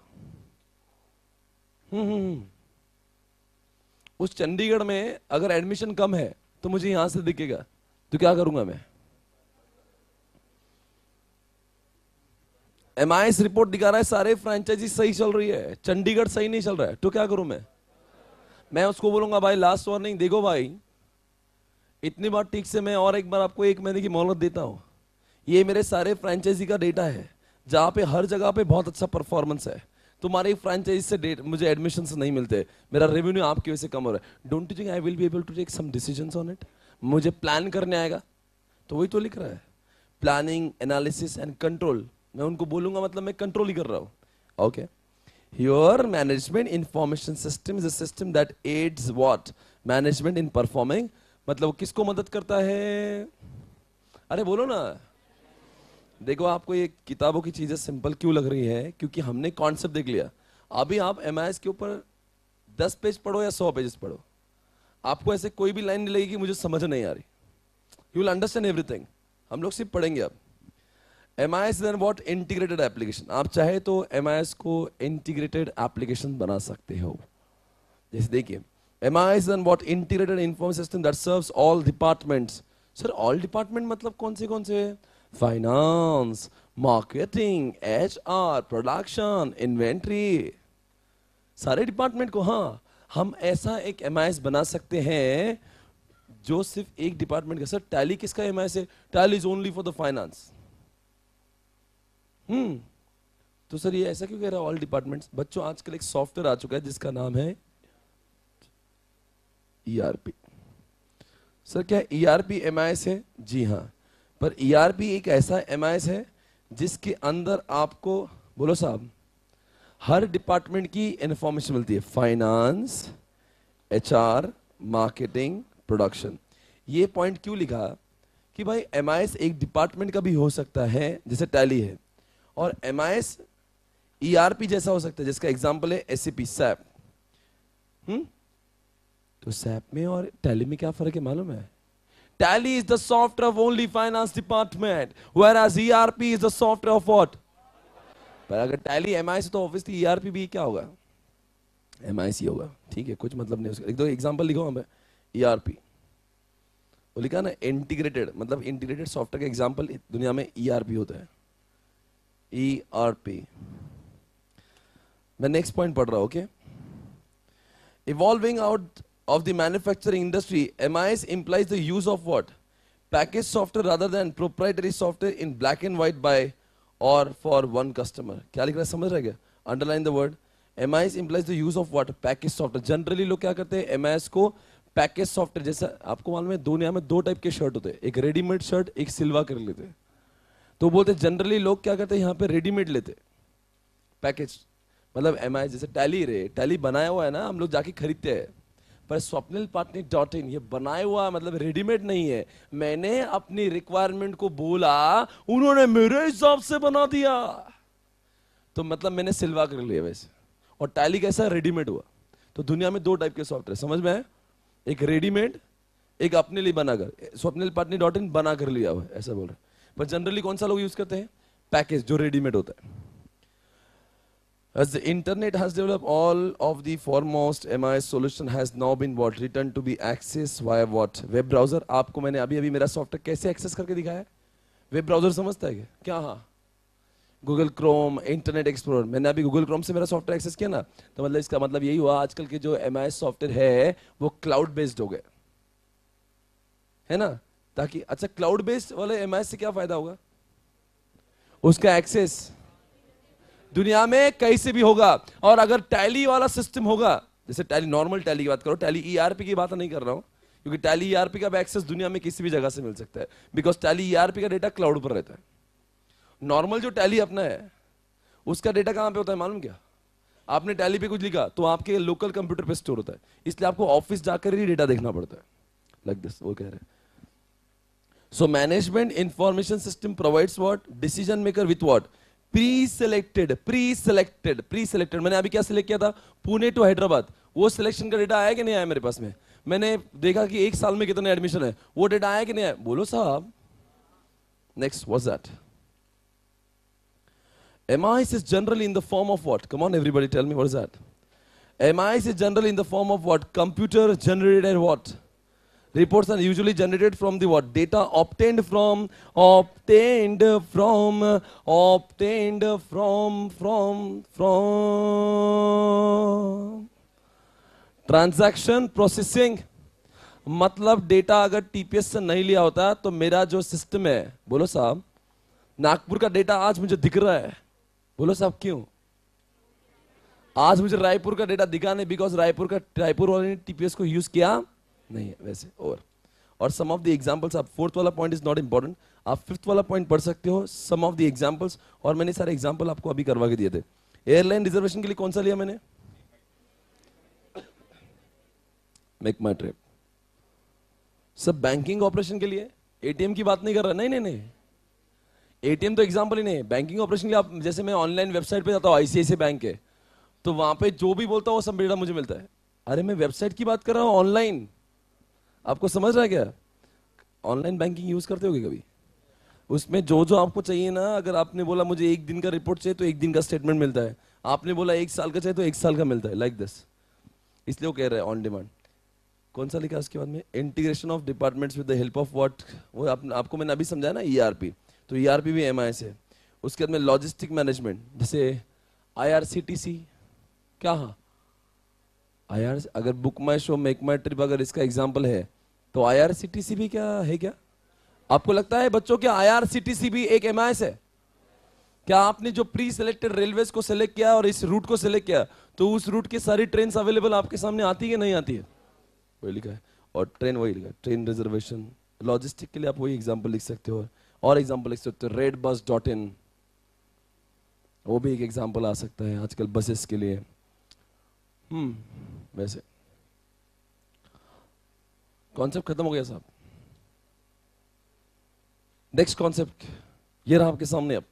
A: उस चंडीगढ़ में अगर एडमिशन कम है तो मुझे यहां से दिखेगा, तो क्या करूंगा मैं? MIS रिपोर्ट दिखा रहा है सारे फ्रेंचाइजी सही चल रही है, चंडीगढ़ सही नहीं चल रहा है, तो क्या करूं मैं उसको बोलूंगा भाई लास्ट वार्निंग, देखो भाई इतनी बार ठीक से मैं और एक बार आपको 1 महीने की मोहलत देता हूं। ये मेरे सारे फ्रेंचाइजी का डेटा है जहां पे हर जगह पे बहुत अच्छा परफॉर्मेंस है, तुम्हारे फ्रेंचाइजी से मुझे एडमिशन नहीं मिलते, मेरा रेवेन्यू आपकी वजह से कम हो रहा है। Don't you think I will be able to take some decisions on it? मुझे प्लान करने आएगा, तो वही तो लिख रहा है प्लानिंग, एनालिसिस एंड कंट्रोल। मैं उनको बोलूंगा मतलब मैं कंट्रोल ही कर रहा हूं। Okay, your management information system is a system that adds what? Management in performing, मतलब किसको मदद करता है? अरे बोलो ना। देखो आपको ये किताबों की चीजें सिंपल क्यों लग रही है? क्योंकि हमने कॉन्सेप्ट देख लिया। अभी आप MIS के ऊपर 10 पेज पढ़ो या 100 पेजेस पढ़ो, आपको ऐसे कोई भी लाइन नहीं लगेगी मुझे समझ नहीं आ रही। You will understand everything. हम लोग सिर्फ पढ़ेंगे अब। MIS then what? Integrated application. आप चाहे तो MIS को इंटीग्रेटेड एप्लीकेशन बना सकते हो। जैसे देखिए MIS then what? Integrated information system that serves all departments. Sir all department मतलब कौन से? Finance, marketing, HR, production, inventory, सारे डिपार्टमेंट को। हाँ, हम ऐसा एक MIS बना सकते हैं जो सिर्फ एक डिपार्टमेंट का। सर टैली किसका एमआईएस है? Tally is only for the finance. तो सर ये ऐसा क्यों कह रहा है ऑल डिपार्टमेंट्स? बच्चों आजकल एक सॉफ्टवेयर आ चुका है जिसका नाम है ईआरपी। सर क्या ईआरपी एमआईएस है? जी हाँ, पर ईआरपी एक ऐसा एमआईएस है जिसके अंदर आपको, बोलो साहब, हर डिपार्टमेंट की इंफॉर्मेशन मिलती है। Finance, HR, marketing, production. ये पॉइंट क्यों लिखा कि भाई एमआईएस एक डिपार्टमेंट का भी हो सकता है जैसे टैली है, और एमआईएस ईआरपी जैसा हो सकता है जिसका एग्जांपल है एसएपी, सैप। तो सैप में और टैली में क्या फर्क है मालूम है? Tally is the software of only finance department, whereas ERP is the software of what? पर अगर टैली एमआईएस तो ऑब्वियसली ईआरपी भी क्या होगा? एमआईएस ही होगा। ठीक है, कुछ मतलब नहीं उसका। एक दो एग्जांपल लिखो हमें। ईआरपी वो लिखा ना, इंटीग्रेटेड, मतलब इंटीग्रेटेड सॉफ्टवेयर का एग्जांपल दुनिया में ईआरपी होता है। ईआरपी। मैं नेक्स्ट पॉइंट पढ़ रहा हूं। Okay, evolving out of the manufacturing industry, MIS implies the use of what? Packaged software rather than proprietary software in black and white by or for one customer. क्या लिख रहा है, समझ रहे क्या? Underline the word. MIS implies the use of what? Packaged software. Generally लोग क्या करते हैं MIS को पैकेज सॉफ्टवेयर, जैसा आपको मालूम है दुनिया में दो टाइप के शर्ट होते हैं, एक रेडीमेड शर्ट, एक सिलवा कर लेते हैं। तो बोलते जनरली लोग क्या करते हैं यहाँ पे रेडीमेड लेते, पैकेज मतलब MIS जैसे टैली रे, टैली बनाया हुआ है ना, हम लोग जाके खरीदते हैं। पर swapnilpatnaik.in ये बनाया हुआ मतलब रेडीमेड नहीं है। मैंने अपनी रिक्वायरमेंट को बोला, उन्होंने मेरे हिसाब से बना दिया, तो मतलब मैंने सिलवा कर लिया वैसे। और टैली कैसा? रेडीमेड हुआ। तो दुनिया में दो टाइप के सॉफ्टवेयर, समझ में है? एक रेडीमेड, एक अपने लिए बनाकर। swapnilpatnaik.in बना कर लिया हुआ ऐसा बोल रहे। पर जनरली कौन सा लोग यूज करते हैं? पैकेज, जो रेडीमेड होता है। As the internet has developed, all of the foremost MIS solution has now been what? Written to be accessed via what? Web browser. आपको मैंने अभी अभी मेरा सॉफ्टवेयर कैसे एक्सेस करके दिखाया है? वेब ब्राउजर समझता है क्या? क्या? हाँ, गूगल क्रोम, इंटरनेट एक्सप्लोरर। मैंने अभी गूगल क्रोम से मेरा सॉफ्टवेयर एक्सेस किया ना, तो मतलब इसका मतलब यही हुआ आजकल के जो MIS सॉफ्टवेयर है वो क्लाउड बेस्ड हो गए, है ना? ताकि अच्छा, क्लाउड बेस्ड वाले MIS से क्या फायदा होगा? उसका एक्सेस दुनिया में कहीं से भी होगा। और अगर टैली वाला सिस्टम होगा, जैसे टैली, नॉर्मल टैली की बात करो, टैली ईआरपी की बात नहीं कर रहा हूं, क्योंकि टैली ईआरपी का एक्सेस दुनिया में किसी भी जगह से मिल सकता है, बिकॉज टैली ईआरपी का डेटा क्लाउड पर रहता है। नॉर्मल जो टैली अपना है उसका डेटा कहां पे होता है मालूम क्या? आपने टैली पे कुछ लिखा तो आपके लोकल कंप्यूटर पे स्टोर होता है, इसलिए आपको ऑफिस जाकर ही डेटा देखना पड़ता है। लाइक दिस वो कह रहे हैं। So management information system provides what? Decision maker with what? Pre selected. मैंने अभी क्या सिलेक्ट किया था? पुणे टू हैदराबाद। वो सिलेक्शन का डेटा आया कि नहीं आया मेरे पास में? मैंने देखा कि एक साल में कितने एडमिशन है, वो डेटा आया कि नहीं आया? बोलो साहब। Next, what's that? MIS is generally in the form of what? Come on everybody, tell me, what is that? MIS is generally in the form of what? Computer generated what? Reports are usually generated from the what? Data obtained from transaction processing। मतलब data अगर TPS से नहीं लिया होता तो मेरा जो system है, बोलो साहब, नागपुर का डेटा आज मुझे दिख रहा है। बोलो साहब क्यों? आज मुझे रायपुर का डेटा दिखा नहीं, बिकॉज रायपुर वाले ने TPS को यूज किया नहीं है वैसे। और सम ऑफ द एग्जांपल्स, आप फोर्थ वाला पॉइंट इज नॉट इंपॉर्टेंट, आप फिफ्थ वाला पॉइंट पढ़ सकते हो, सम ऑफ द एग्जांपल्स। और मैंने सारे एग्जांपल आपको अभी करवा के दिए थे। एयरलाइन रिजर्वेशन के लिए कौन सा लिया मैंने? मेक माई ट्रिप। सब बैंकिंग ऑपरेशन के लिए, एटीएम की बात नहीं कर रहा, नहीं, एटीएम तो एग्जांपल ही नहीं है। बैंकिंग ऑपरेशन के लिए आप, जैसे मैं ऑनलाइन वेबसाइट पे जाता हूँ, ICICI बैंक है, तो वहां पे जो भी बोलता हूँ वो सब डेटा मुझे मिलता है। अरे मैं वेबसाइट की बात कर रहा हूँ, ऑनलाइन। आपको समझ रहा है क्या? ऑनलाइन बैंकिंग यूज करते होगे कभी? उसमें जो जो आपको चाहिए ना, अगर आपने बोला मुझे एक दिन का रिपोर्ट चाहिए तो एक दिन का स्टेटमेंट मिलता है, आपने बोला एक साल का चाहिए तो एक साल का मिलता है, लाइक दिस। इसलिए वो कह रहे हैं ऑन डिमांड। कौन सा लिखा उसके बाद में? Integration of departments with the help of what? वो आपको मैंने अभी समझाया ना, ERP। तो ERP भी MIS है। उसके बाद में लॉजिस्टिक मैनेजमेंट, जैसे IRCTC। क्या? हाँ, अगर बुक माई शो, मेक माई ट्रिप अगर इसका एग्जाम्पल है, तो आईआरसीटीसी भी क्या है क्या? आपको लगता है बच्चों क्या आईआरसीटीसी भी एक एमआईएस है? क्या आपने जो प्री सिलेक्टेड रेलवेज को सिलेक्ट किया और इस रूट को सिलेक्ट किया तो उस रूट की सारी ट्रेन अवेलेबल आपके सामने आती है नहीं आती है? वही लिखा है। और ट्रेन वही लिखा है, ट्रेन रिजर्वेशन। लॉजिस्टिक के लिए आप वही एग्जांपल लिख सकते हो, और एग्जांपल लिख सकते हो redbus.in, वो भी एक एग्जांपल आ सकता है आजकल बसेस के लिए। वैसे कॉन्सेप्ट खत्म हो गया साहब। नेक्स्ट कॉन्सेप्ट ये रहा आपके सामने अब।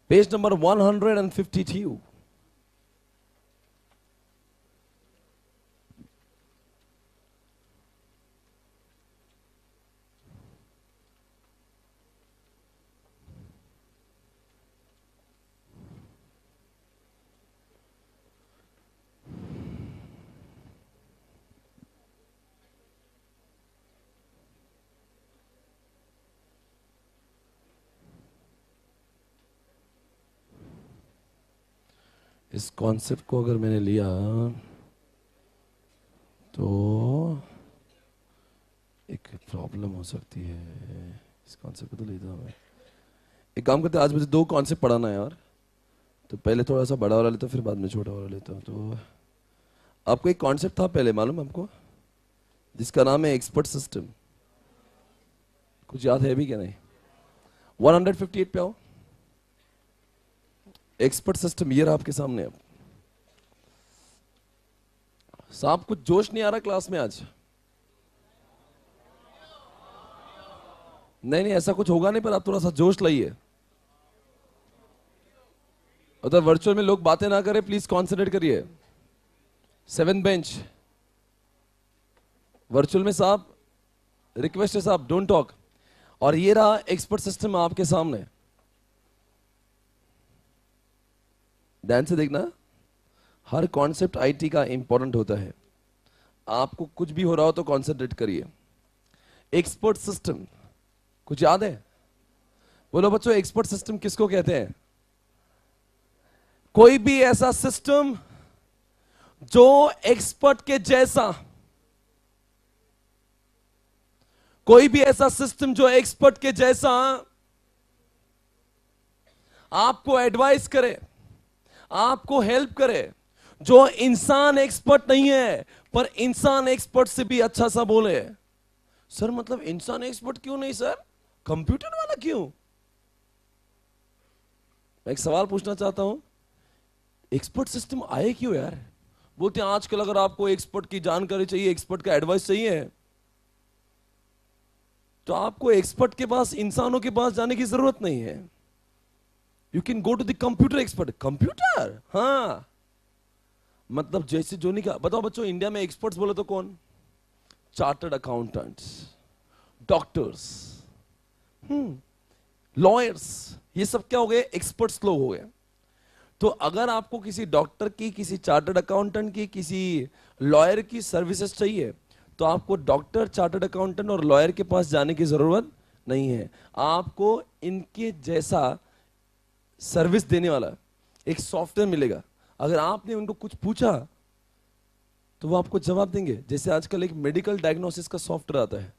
A: Page number 152। इस कॉन्सेप्ट को अगर मैंने लिया तो एक प्रॉब्लम हो सकती है। इस कॉन्सेप्ट को तो लेता हूँ मैं। एक काम करते हैं, आज मुझे 2 कॉन्सेप्ट पढ़ाना है यार, तो पहले थोड़ा सा बड़ा वाला लेता हूँ फिर बाद में छोटा वाला लेता हूँ। तो आपको एक कॉन्सेप्ट था पहले मालूम आपको, जिसका नाम है एक्सपर्ट सिस्टम। कुछ याद है भी क्या? नहीं। 158 पे आओ। एक्सपर्ट सिस्टम ये रहा आपके सामने। अब साहब कुछ जोश नहीं आ रहा क्लास में आज? नहीं ऐसा कुछ होगा नहीं, पर आप थोड़ा सा जोश लाइए। उधर वर्चुअल में लोग बातें ना करें, प्लीज कॉन्सेंट्रेट करिए। 7th बेंच वर्चुअल में साहब, रिक्वेस्ट है साहब, डोंट टॉक। और ये रहा एक्सपर्ट सिस्टम आपके सामने, ध्यान से देखना। हर कॉन्सेप्ट आईटी का इंपॉर्टेंट होता है। आपको कुछ भी हो रहा हो तो कॉन्सेंट्रेट करिए। एक्सपर्ट सिस्टम कुछ याद है? बोलो बच्चों, एक्सपर्ट सिस्टम किसको कहते हैं? कोई भी ऐसा सिस्टम जो एक्सपर्ट के जैसा, कोई भी ऐसा सिस्टम जो एक्सपर्ट के जैसा आपको एडवाइस करे, आपको हेल्प करे, जो इंसान एक्सपर्ट नहीं है पर इंसान एक्सपर्ट से भी अच्छा सा बोले। सर मतलब इंसान एक्सपर्ट क्यों नहीं सर, कंप्यूटर वाला क्यों? मैं एक सवाल पूछना चाहता हूं, एक्सपर्ट सिस्टम आए क्यों यार? बोलते हैं आजकल अगर आपको एक्सपर्ट की जानकारी चाहिए, एक्सपर्ट का एडवाइस चाहिए, तो आपको एक्सपर्ट के पास, इंसानों के पास जाने की जरूरत नहीं है। You can go to the computer expert. Computer, हाँ मतलब जैसे जो नहीं का बताओ बच्चों, इंडिया में एक्सपर्ट्स बोले तो कौन? चार्टर्ड अकाउंटेंट्स, डॉक्टर्स, लॉयर्स, ये सब क्या हो गए? एक्सपर्ट्स लोग हो गए। तो अगर आपको किसी डॉक्टर की, किसी चार्टर्ड अकाउंटेंट की, किसी लॉयर की सर्विसेज चाहिए, तो आपको डॉक्टर, चार्टर्ड अकाउंटेंट और लॉयर के पास जाने की जरूरत नहीं है। आपको इनके जैसा सर्विस देने वाला एक सॉफ्टवेयर मिलेगा। अगर आपने उनको कुछ पूछा तो वो आपको जवाब देंगे। जैसे आजकल एक मेडिकल डायग्नोसिस का सॉफ्टवेयर आता है।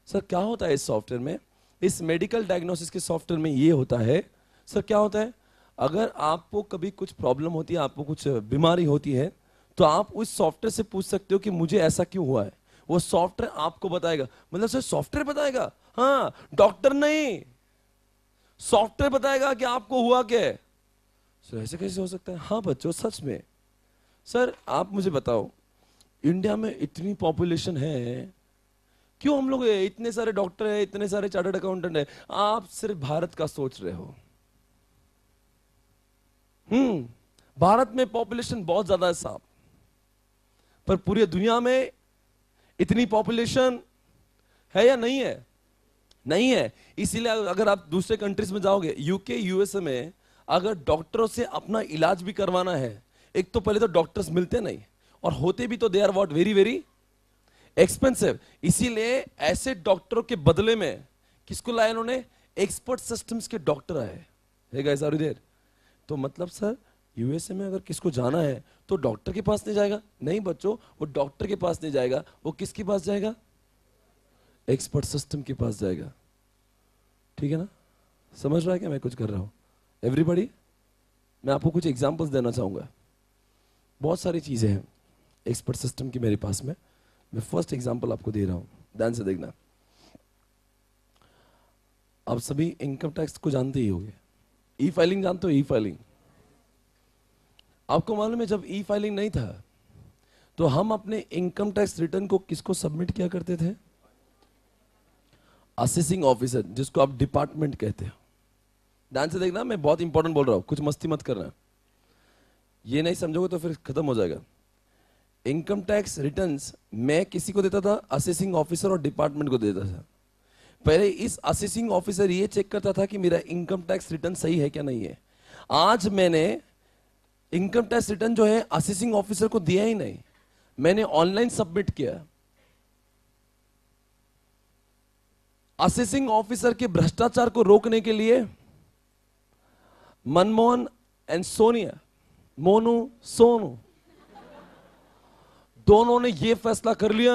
A: सर क्या होता है इस सॉफ्टवेयर में? इस मेडिकल डायग्नोसिस के सॉफ्टवेयर में ये होता है। सर क्या होता है? अगर आपको कभी कुछ प्रॉब्लम होती है, आपको कुछ बीमारी होती है, तो आप उस सॉफ्टवेयर से पूछ सकते हो कि मुझे ऐसा क्यों हुआ है। वो सॉफ्टवेयर आपको बताएगा। मतलब सर सॉफ्टवेयर बताएगा? हाँ, डॉक्टर नहीं, सॉफ्टवेयर बताएगा कि आपको हुआ क्या है। सर ऐसे कैसे हो सकता है? हाँ बच्चों सच में। सर आप मुझे बताओ, इंडिया में इतनी पॉपुलेशन है, क्यों हम लोग इतने सारे डॉक्टर है, इतने सारे चार्टर्ड अकाउंटेंट है, आप सिर्फ भारत का सोच रहे हो। भारत में पॉपुलेशन बहुत ज्यादा है साहब, पर पूरी दुनिया में इतनी पॉपुलेशन है या नहीं है? नहीं है। इसीलिए अगर आप दूसरे कंट्रीज में जाओगे, यूके, यूएसए में, अगर डॉक्टरों से अपना इलाज भी करवाना है, एक तो पहले तो डॉक्टर्स मिलते नहीं, और होते भी तो they are what, very very expensive. इसीलिए ऐसे डॉक्टरों के बदले में किसको लाया इन्होंने? एक्सपर्ट सिस्टम्स के डॉक्टर आए। Hey guys, are you there? तो मतलब सर यूएसए में अगर किसको जाना है तो डॉक्टर के पास नहीं जाएगा? नहीं बच्चों, वो डॉक्टर के पास नहीं जाएगा, वो किसके पास जाएगा? एक्सपर्ट सिस्टम के पास जाएगा। ठीक है ना? समझ रहा है क्या मैं कुछ कर रहा हूं? एवरीबॉडी, मैं आपको कुछ एग्जांपल्स देना चाहूंगा। बहुत सारी चीजें हैं एक्सपर्ट सिस्टम की मेरे पास में। मैं फर्स्ट एग्जांपल आपको दे रहा हूं, ध्यान से देखना। आप सभी इनकम टैक्स को जानते ही होंगे। ई फाइलिंग जानते हो? ई फाइलिंग आपको मालूम है, जब ई फाइलिंग नहीं था तो हम अपने इनकम टैक्स रिटर्न को किसको सबमिट किया करते थे? असेसिंग ऑफिसर, जिसको आप डिपार्टमेंट कहते हो। ध्यान से देखना, मैं बहुत इंपॉर्टेंट बोल रहा हूं, कुछ मस्ती मत करना। ये नहीं समझोगे तो फिर खत्म हो जाएगा। इनकम टैक्स रिटर्न्स मैं किसी को देता था? असेसिंग ऑफिसर और डिपार्टमेंट को देता था। पहले इस असेसिंग ऑफिसर ये चेक करता था कि मेरा इनकम टैक्स रिटर्न सही है क्या नहीं है। आज मैंने इनकम टैक्स रिटर्न जो है असेसिंग ऑफिसर को दिया ही नहीं, मैंने ऑनलाइन सबमिट किया। असेसिंग ऑफिसर के भ्रष्टाचार को रोकने के लिए मनमोहन एंड सोनिया, मोनू सोनू, दोनों ने यह फैसला कर लिया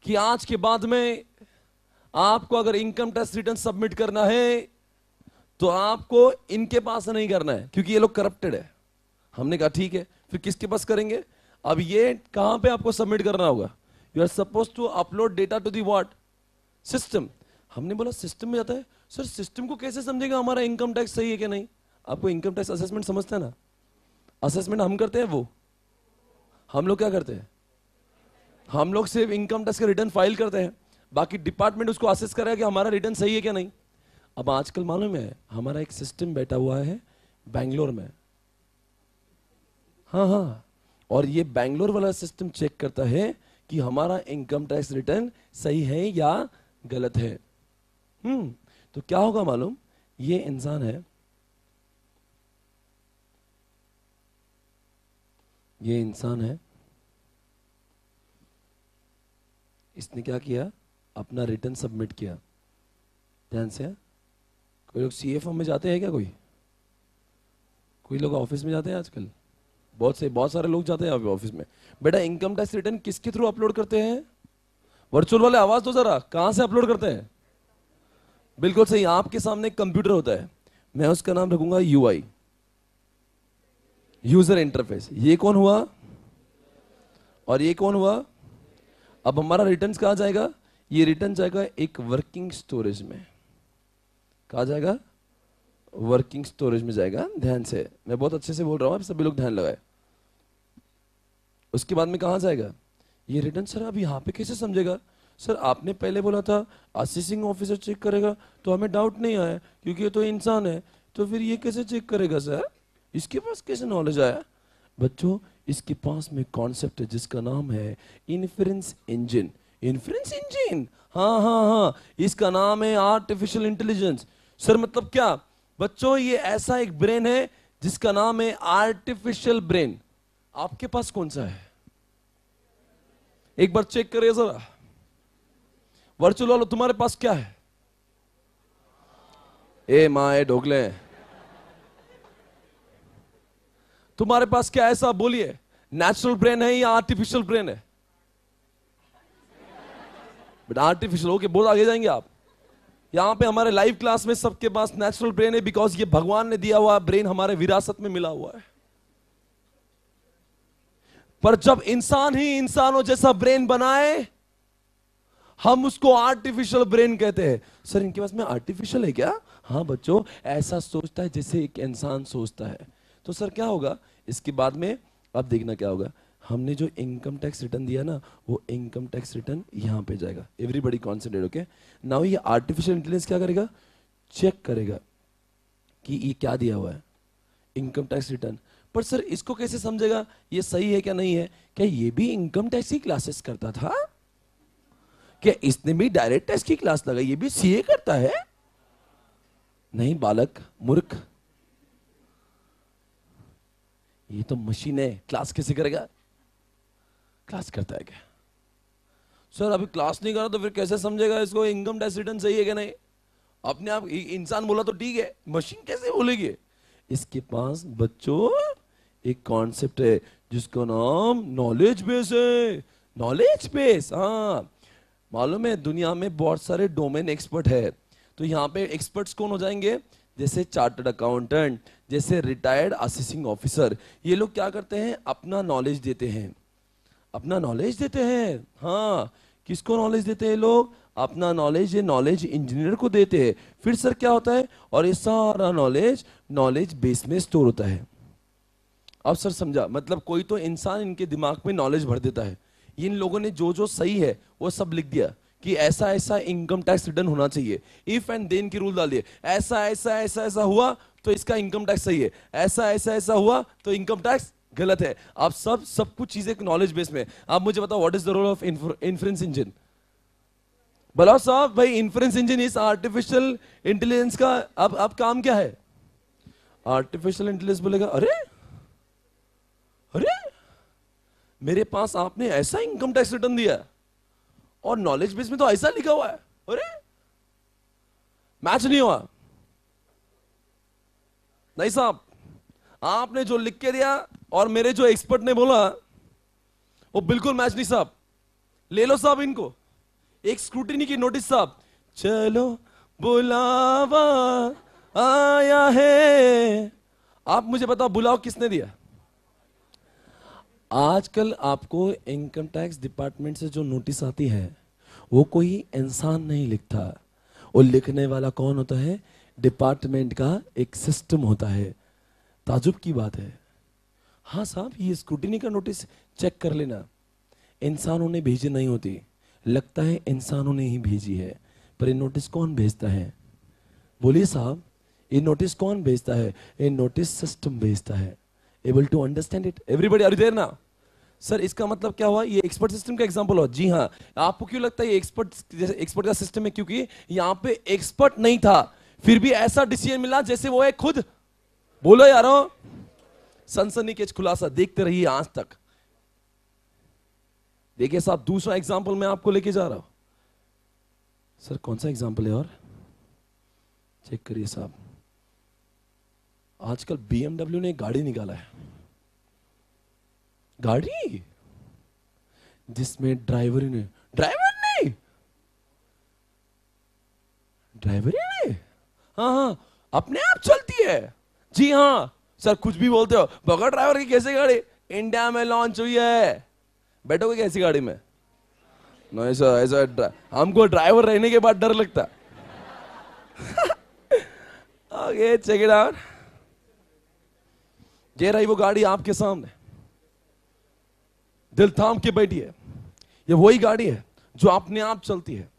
A: कि आज के बाद में आपको अगर इनकम टैक्स रिटर्न सबमिट करना है तो आपको इनके पास नहीं करना है, क्योंकि ये लोग करप्टेड है। हमने कहा ठीक है, फिर किसके पास करेंगे? अब ये कहां पे आपको सबमिट करना होगा? You are suppose to upload data to the what? System. हमने बोला सिस्टम में जाता है। सर सिस्टम को कैसे समझेगा हमारा इनकम टैक्स सही है कि नहीं? आपको इनकम टैक्स असेसमेंट समझते हैं ना? असेसमेंट हम करते हैं, वो हम लोग क्या करते हैं? हम लोग सिर्फ इनकम टैक्स का रिटर्न फाइल करते हैं, बाकी डिपार्टमेंट उसको असेस करेगा कि हमारा रिटर्न सही है क्या नहीं। अब आजकल मालूम है हमारा एक सिस्टम बैठा हुआ है बैंगलोर में। हाँ हाँ, और ये बैंगलोर वाला सिस्टम चेक करता है कि हमारा इनकम टैक्स रिटर्न सही है या गलत है। तो क्या होगा मालूम? ये इंसान है, ये इंसान है, इसने क्या किया? अपना रिटर्न सबमिट किया। ध्यान से, कोई लोग सीएफओ में जाते हैं क्या? कोई लोग ऑफिस में जाते हैं आजकल? बहुत सारे लोग जाते हैं अभी ऑफिस में। बेटा इनकम टैक्स रिटर्न किसके थ्रू अपलोड करते हैं? वर्चुअल वाले आवाज दो जरा, कहां से अपलोड करते हैं? बिल्कुल सही, आपके सामने एक कंप्यूटर होता है, मैं उसका नाम रखूंगा यूआई, यूजर इंटरफेस। ये कौन हुआ और ये कौन हुआ? अब हमारा रिटर्न कहां जाएगा? ये रिटर्न जाएगा एक वर्किंग स्टोरेज में। कहां जाएगा? वर्किंग स्टोरेज में जाएगा। ध्यान से, मैं बहुत अच्छे से बोल रहा हूं, आप सभी लोग ध्यान लगाए। उसके बाद में कहां जाएगा ये रिटर्न? सर अब यहां पे कैसे समझेगा? सर आपने पहले बोला था असेसिंग ऑफिसर चेक करेगा, तो हमें डाउट नहीं आया क्योंकि ये तो इंसान है, तो फिर ये कैसे चेक करेगा सर? इसके पास कैसे नॉलेज आया? बच्चों इसके पास में कॉन्सेप्ट है जिसका नाम है इन्फ्रेंस इंजन। इन्फ्रेंस इंजन, हाँ हाँ हाँ, इसका नाम है आर्टिफिशियल इंटेलिजेंस। सर मतलब क्या? बच्चों ये ऐसा एक ब्रेन है जिसका नाम है आर्टिफिशियल ब्रेन। आपके पास कौन सा है? एक बार चेक करिए जरा। वर्चुअल वालों तुम्हारे पास क्या है? ए माँ ए ढोकले, तुम्हारे पास क्या है? ऐसा बोलिए, नेचुरल ब्रेन है या आर्टिफिशियल ब्रेन है? बट आर्टिफिशियल हो के बहुत आगे जाएंगे आप। यहां पे हमारे लाइव क्लास में सबके पास नेचुरल ब्रेन है, बिकॉज ये भगवान ने दिया हुआ ब्रेन हमारे विरासत में मिला हुआ है। पर जब इंसान ही इंसानों जैसा ब्रेन बनाए, हम उसको आर्टिफिशियल ब्रेन कहते हैं। सर इनके पास में आर्टिफिशियल है क्या? हाँ बच्चों, ऐसा सोचता है जैसे एक इंसान सोचता है। तो सर क्या होगा इसके बाद में? अब देखना क्या होगा। हमने जो इनकम टैक्स रिटर्न दिया ना, वो इनकम टैक्स रिटर्न यहां पे जाएगा। Everybody concentrate, okay? नाउ ये आर्टिफिशियल इंटेलिजेंस क्या करेगा? चेक करेगा कि ये क्या दिया हुआ है, इनकम टैक्स रिटर्न। पर सर इसको कैसे समझेगा ये सही है क्या नहीं है? क्या ये भी इनकम टैक्स की क्लासेस करता था? क्या इसने भी डायरेक्ट टैक्स की क्लास लगाई? ये भी सीए करता है? नहीं बालक, मूर्ख, ये तो मशीन है, क्लास कैसे करेगा? क्लास करता है क्या? सर अभी क्लास नहीं करा तो फिर कैसे समझेगा इसको इनकम टैक्स रिटर्न सही है कि नहीं? अपने आप इंसान बोला तो ठीक है, मशीन कैसे बोलेगी? इसके पास बच्चों एक कॉन्सेप्ट है जिसका नाम नॉलेज बेस है। नॉलेज बेस, हाँ। मालूम है दुनिया में बहुत सारे डोमेन एक्सपर्ट है, तो यहाँ पे एक्सपर्ट्स कौन हो जाएंगे? जैसे चार्टर्ड अकाउंटेंट, जैसे रिटायर्ड असेसिंग ऑफिसर। ये लोग क्या करते हैं? अपना नॉलेज देते हैं, अपना नॉलेज देते हैं। हाँ, किसको नॉलेज देते हैं लोग? अपना नॉलेज, ये नॉलेज इंजीनियर को देते हैं। फिर सर क्या होता है? और ये सारा नॉलेज नॉलेज बेस में स्टोर होता है। अब सर समझा, मतलब कोई तो इंसान इनके दिमाग में नॉलेज भर देता है। इन लोगों ने जो जो सही है वो सब लिख दिया कि ऐसा ऐसा इनकम टैक्स रिटर्न होना चाहिए। इफ एंड देन की रूल डाल दिए, ऐसा ऐसा ऐसा ऐसा हुआ तो इसका इनकम टैक्स सही है, ऐसा ऐसा ऐसा हुआ तो इनकम टैक्स गलत है। आप सब कुछ चीजें नॉलेज बेस में। आप मुझे बताओ what is the role of inference engine? बोलो साहब भाई, इन्फ्रेंस इंजन इस आर्टिफिशियल इंटेलिजेंस का अब काम क्या है? आर्टिफिशियल इंटेलिजेंस बोलेगा अरे अरे मेरे पास आपने ऐसा इनकम टैक्स रिटर्न दिया और नॉलेज बेस में तो ऐसा लिखा हुआ है, अरे मैच नहीं हुआ। नहीं साहब, आपने जो लिख के दिया और मेरे जो एक्सपर्ट ने बोला वो बिल्कुल मैच नहीं साहब। ले लो साहब इनको, एक स्क्रूटिनी की नोटिस साहब। चलो बुलावा आया है। आप मुझे बताओ बुलाओ किसने दिया? आजकल आपको इनकम टैक्स डिपार्टमेंट से जो नोटिस आती है वो कोई इंसान नहीं लिखता, वो लिखने वाला कौन होता है? डिपार्टमेंट का एक सिस्टम होता है। ताजुब की बात है। हाँ साहब, ये स्क्रूटिनी का नोटिस चेक कर लेना, इंसानों ने भेजी नहीं होती, लगता है इंसानों ने ही भेजी है, पर ये नोटिस कौन भेजता है? बोलिए साहब, ये नोटिस कौन भेजता है? ये नोटिस सिस्टम भेजता है। Able to understand it everybody? Are you there ना? सर इसका मतलब क्या हुआ? ये एक्सपर्ट सिस्टम का एग्जांपल हो। जी हाँ। आपको क्यों लगता है ये एक्सपर्ट का सिस्टम है? क्योंकि यहां पे एक्सपर्ट नहीं था, फिर भी ऐसा डिसीजन मिला जैसे वो है खुद। बोलो यारो, सनसनीखेज खुलासा देखते रहिए आज तक। देखिए साहब, दूसरा एग्जांपल मैं आपको लेके जा रहा हूं। सर कौन सा एग्जांपल है? और चेक करिए साहब, आजकल BMW ने एक गाड़ी निकाला है, गाड़ी जिसमें ड्राइवर ही नहीं, हाँ हाँ, अपने आप चलती है। जी हाँ सर, कुछ भी बोलते हो, बगैर ड्राइवर की कैसे गाड़ी? इंडिया में लॉन्च हुई है। बैठोगे कैसी गाड़ी में? नहीं सर, ऐसा हमको ड्राइवर रहने के बाद डर लगता। Okay check it out. ये रही वो गाड़ी आपके सामने, दिल थाम के बैठी है। ये वही गाड़ी है जो अपने आप चलती है,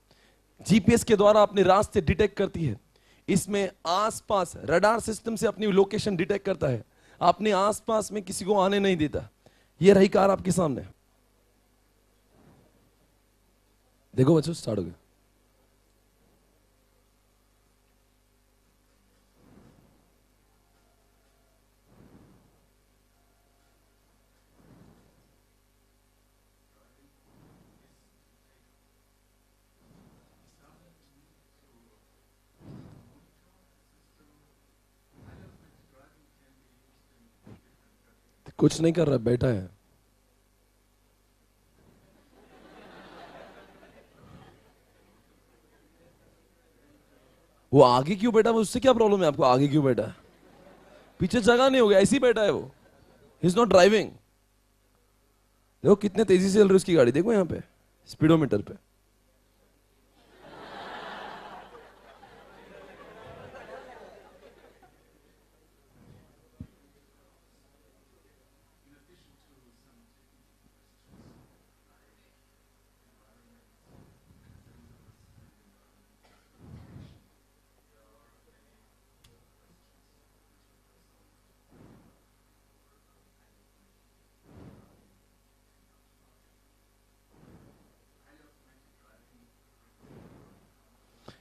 A: जीपीएस के द्वारा अपने रास्ते डिटेक्ट करती है। इसमें आसपास रडार सिस्टम से अपनी लोकेशन डिटेक्ट करता है, अपने आसपास में किसी को आने नहीं देता। ये रही कार आपके सामने। देखो बच्चों, स्टार्ट हो गया। कुछ नहीं कर रहा, बैठा है। वो आगे क्यों बैठा? उससे क्या प्रॉब्लम है आपको? आगे क्यों बैठा है? पीछे जगह नहीं हो गया, ऐसी बैठा है वो। He is not driving. देखो कितने तेजी से चल रही है उसकी गाड़ी, देखो यहाँ पे स्पीडोमीटर पे।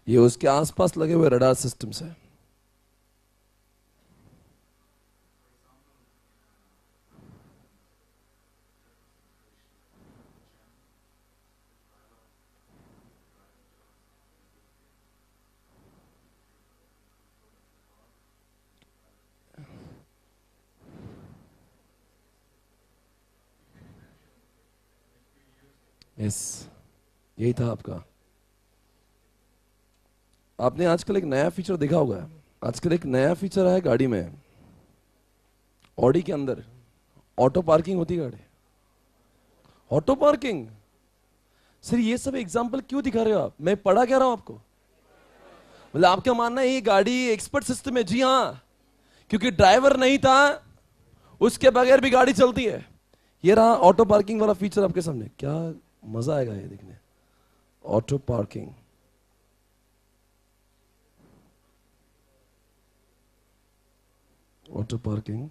A: ये उसके आसपास लगे हुए रडार सिस्टम से। यस, यही था आपका। आपने आजकल एक नया फीचर देखा होगा। आजकल एक नया फीचर है गाड़ी में, ऑडी के अंदर ऑटो पार्किंग होती है गाड़ी। ऑटो पार्किंग, सर ये सब एग्जांपल क्यों दिखा रहे हो आप? मैं पढ़ा क्या रहा हूं आपको? मतलब आपका मानना है ये गाड़ी एक्सपर्ट सिस्टम है? जी हाँ, क्योंकि ड्राइवर नहीं था उसके बगैर भी गाड़ी चलती है। ये रहा ऑटो पार्किंग वाला फीचर आपके सामने। क्या मजा आएगा ये देखने, ऑटो पार्किंग। ऑटो पार्किंग,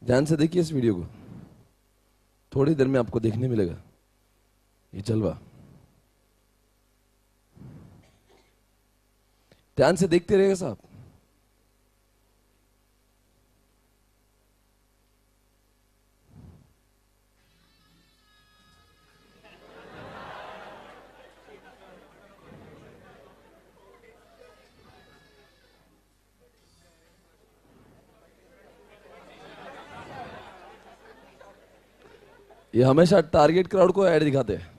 A: ध्यान से देखिए इस वीडियो को, थोड़ी देर में आपको देखने मिलेगा ये जलवा। ध्यान से देखते रहिएगा साहब। ये हमेशा टारगेट क्राउड को ऐड दिखाते हैं।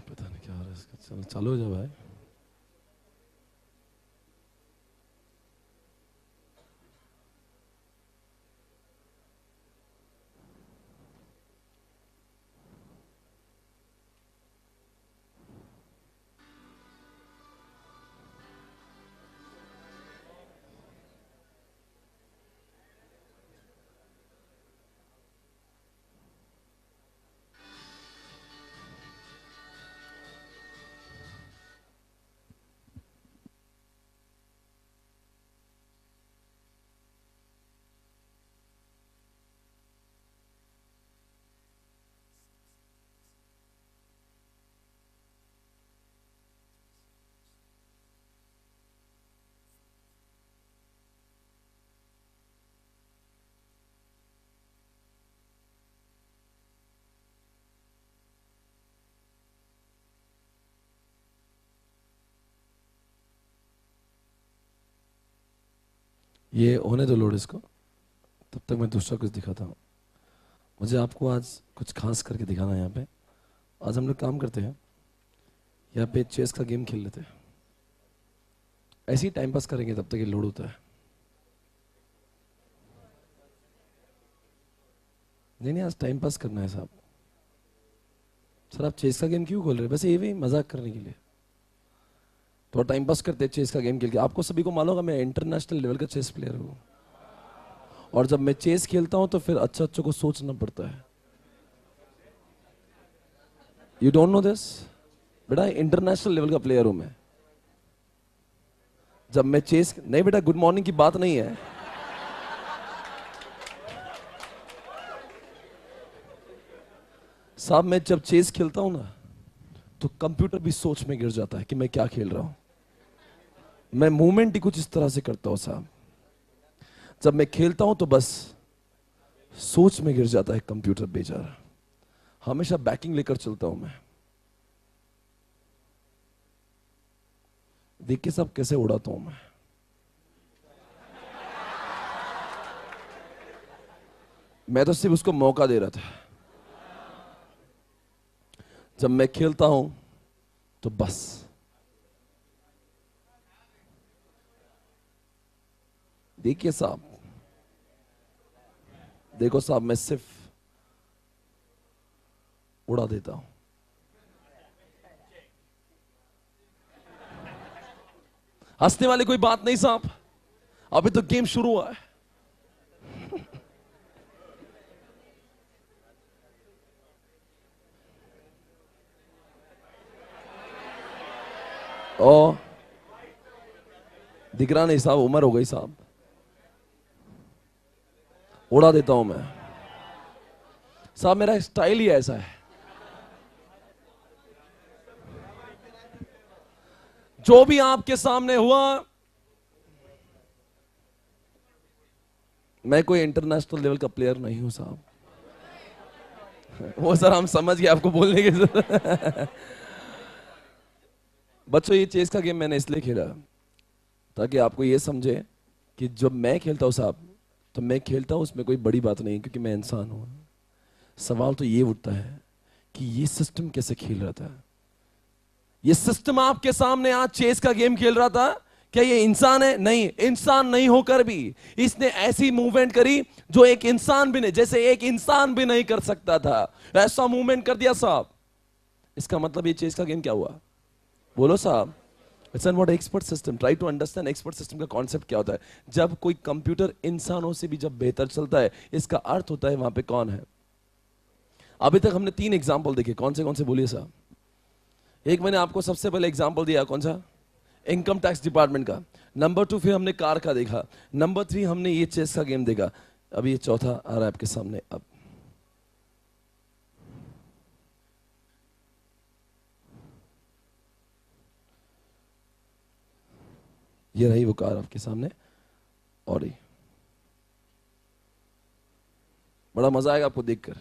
A: पता नहीं क्या हो रहा है इसका। चलो चालू हो जा भाई। ये होने दो लोड इसको, तब तक मैं दूसरा कुछ दिखाता हूँ। मुझे आपको आज कुछ खास करके दिखाना है। यहाँ पे आज हम लोग काम करते हैं, यहाँ पे चेस का गेम खेल लेते हैं। ऐसे ही टाइम पास करेंगे तब तक ये लोड होता है। नहीं नहीं, आज टाइम पास करना है साहब। सर आप चेस का गेम क्यों खोल रहे हैं? बस ये भी मजाक करने के लिए, थोड़ा टाइम पास करते हैं चेस का गेम खेल के। आपको सभी को मालूम होगा मैं इंटरनेशनल लेवल का चेस प्लेयर हूँ, और जब मैं चेस खेलता हूँ तो फिर अच्छा अच्छा को सोचना पड़ता है। You don't know this? बेटा इंटरनेशनल लेवल का प्लेयर हूं मैं। जब मैं चेस, नहीं बेटा गुड मॉर्निंग की बात नहीं है। साहब मैं जब चेस खेलता हूं ना तो कंप्यूटर भी सोच में गिर जाता है कि मैं क्या खेल रहा हूं। मैं मूवमेंट ही कुछ इस तरह से करता हूं साहब। जब मैं खेलता हूं तो बस सोच में गिर जाता है कंप्यूटर बेचारा। हमेशा बैकिंग लेकर चलता हूं मैं। देखिए साहब कैसे उड़ाता हूं मैं तो सिर्फ उसको मौका दे रहा था। जब मैं खेलता हूं तो बस देखिए साहब, देखो साहब मैं सिर्फ उड़ा देता हूं। हंसने वाली कोई बात नहीं साहब, अभी तो गेम शुरू हुआ है। ओ दिख रहा नहीं साहब, उम्र हो गई साहब, उड़ा देता हूं मैं साहब, मेरा स्टाइल ही ऐसा है। जो भी आपके सामने हुआ, मैं कोई इंटरनेशनल लेवल का प्लेयर नहीं हूं साहब। वो सर हम समझ गए आपको बोलने की जरूरत। बच्चों, ये चेस का गेम मैंने इसलिए खेला ताकि आपको ये समझे कि जब मैं खेलता हूं साहब, तो मैं खेलता हूं उसमें कोई बड़ी बात नहीं, क्योंकि मैं इंसान हूं। सवाल तो ये उठता है कि ये सिस्टम कैसे खेल रहा था। ये सिस्टम आपके सामने आज चेस का गेम खेल रहा था, क्या ये इंसान है? नहीं, इंसान नहीं होकर भी इसने ऐसी मूवमेंट करी जो एक इंसान भी नहीं, जैसे एक इंसान भी नहीं कर सकता था, ऐसा मूवमेंट कर दिया साहब। इसका मतलब ये चेस का गेम क्या हुआ? बोलो साहब। It's not expert system. Try to understand expert system का कॉन्सेप्ट क्या होता है। जब कोई कंप्यूटर इंसानों से भी जब बेहतर चलता है, इसका अर्थ होता है वहां पे कौन है। अभी तक हमने 3 एग्जाम्पल देखे, कौन से बोलिए साहब। एक मैंने आपको सबसे पहले एग्जाम्पल दिया, कौन सा? इनकम टैक्स डिपार्टमेंट का। नंबर 2 फिर हमने कार का देखा। नंबर 3 हमने ये चेस का गेम देखा। अब ये चौथा आ रहा है आपके सामने। अब ये रही वो कार आपके सामने, और ये बड़ा मजा आएगा आपको देखकर।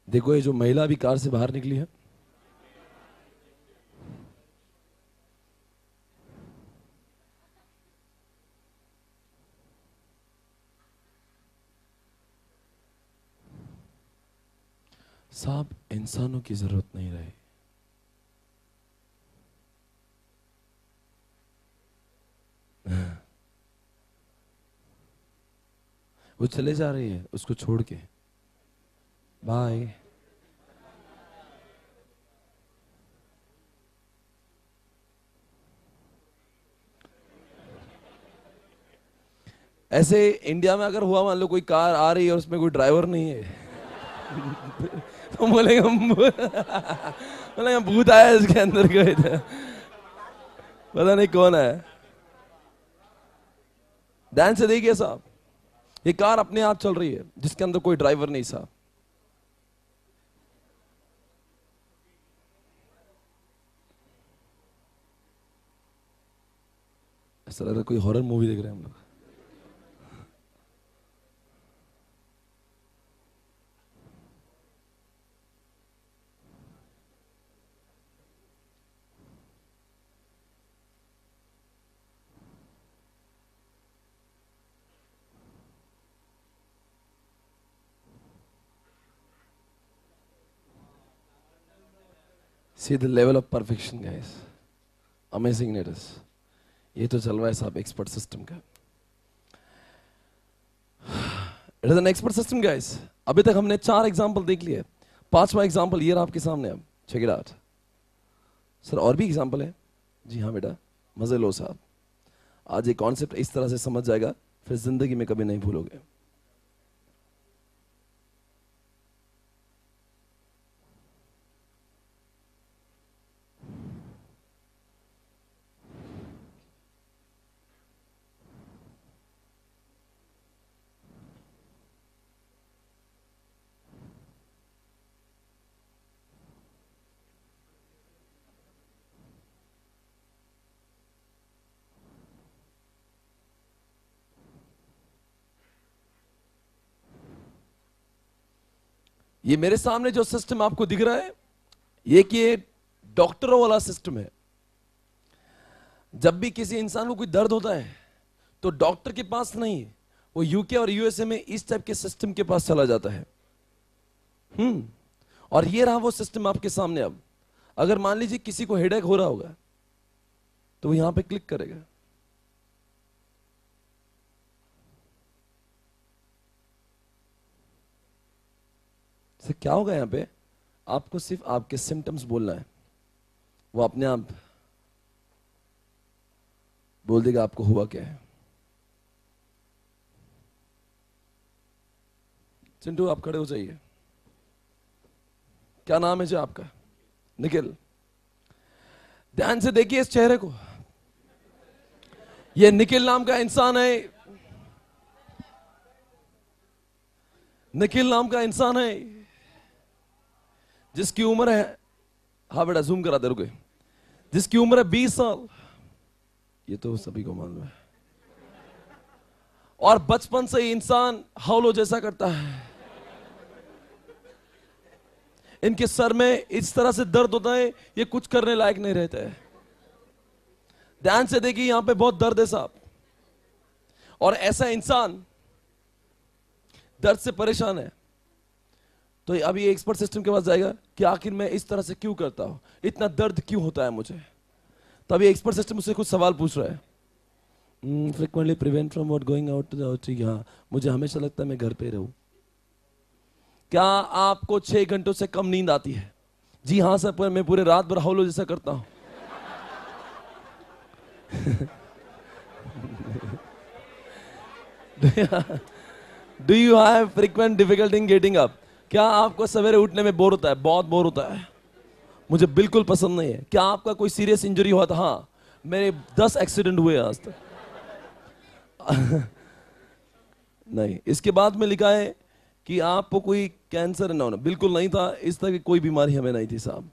A: देखो ये जो महिला अभी कार से बाहर निकली है, साहब इंसानों की जरूरत नहीं रही। वो चले जा रही है उसको छोड़ के, बाय। ऐसे इंडिया में अगर हुआ, मान लो कोई कार आ रही है और उसमें कोई ड्राइवर नहीं है, तो बोलेंगे भूत आया इसके अंदर कोई था, पता नहीं कौन है। ध्यान से देखिए साहब, ये कार अपने आप चल रही है जिसके अंदर कोई ड्राइवर नहीं साहब। ऐसा लग रहा है कोई हॉरर मूवी देख रहे हैं हम लोग। See the level of perfection guys, amazing it is। ये तो चल रहा है साहब एक्सपर्ट सिस्टम का। It is an expert system guys. अभी तक हमने 4 एग्जांपल देख लिए, 5वां एग्जांपल ये रहा आपके सामने। अब चेक इट आउट। सर और भी एग्जांपल है? जी हाँ बेटा, मजे लो साहब। आज ये कॉन्सेप्ट इस तरह से समझ जाएगा, फिर जिंदगी में कभी नहीं भूलोगे। ये मेरे सामने जो सिस्टम आपको दिख रहा है, ये डॉक्टरों वाला सिस्टम है। जब भी किसी इंसान को कोई दर्द होता है तो डॉक्टर के पास नहीं, वो यूके और यूएसए में इस टाइप के सिस्टम के पास चला जाता है। और ये रहा वो सिस्टम आपके सामने। अब अगर मान लीजिए किसी को हेडेक हो रहा होगा तो वो यहां पे क्लिक करेगा, से क्या होगा यहां पे, आपको सिर्फ आपके सिम्टम्स बोलना है, वो अपने आप बोल देगा आपको हुआ क्या है। चिंटू आप खड़े हो जाइए। क्या नाम है जी आपका? निखिल। ध्यान से देखिए इस चेहरे को। ये निखिल नाम का इंसान है। निखिल नाम का इंसान है जिसकी उम्र है, हाँ बेटा जूम करा दे, रुके, जिसकी उम्र है 20 साल। ये तो सभी को मालूम है। और बचपन से ही इंसान हाउलो जैसा करता है। इनके सर में इस तरह से दर्द होता है, ये कुछ करने लायक नहीं रहते हैं। ध्यान से देखिए, यहां पे बहुत दर्द है साहब। और ऐसा इंसान दर्द से परेशान है, तो अब ये एक्सपर्ट सिस्टम के पास जाएगा कि आखिर मैं इस तरह से क्यों करता हूं, इतना दर्द क्यों होता है मुझे। तब ये एक्सपर्ट सिस्टम मुझसे कुछ सवाल पूछ रहा है। Frequently prevent from what going out to the आउटरी। हाँ, मुझे हमेशा लगता है मैं घर पे रहूं। क्या आपको 6 घंटों से कम नींद आती है? जी हाँ सर, पर मैं पूरे रात भर हाउलो जैसा करता हूं। Do you have frequent difficulty in getting up? क्या आपको सवेरे उठने में बोर होता है? बहुत बोर होता है, मुझे बिल्कुल पसंद नहीं है। क्या आपका कोई सीरियस इंजरी हुआ था? हाँ, मेरे 10 एक्सीडेंट हुए आज तक। नहीं। इसके बाद में लिखा है कि आपको कोई कैंसर ना होना, बिल्कुल नहीं था, इस तरह की कोई बीमारी हमें नहीं थी साहब।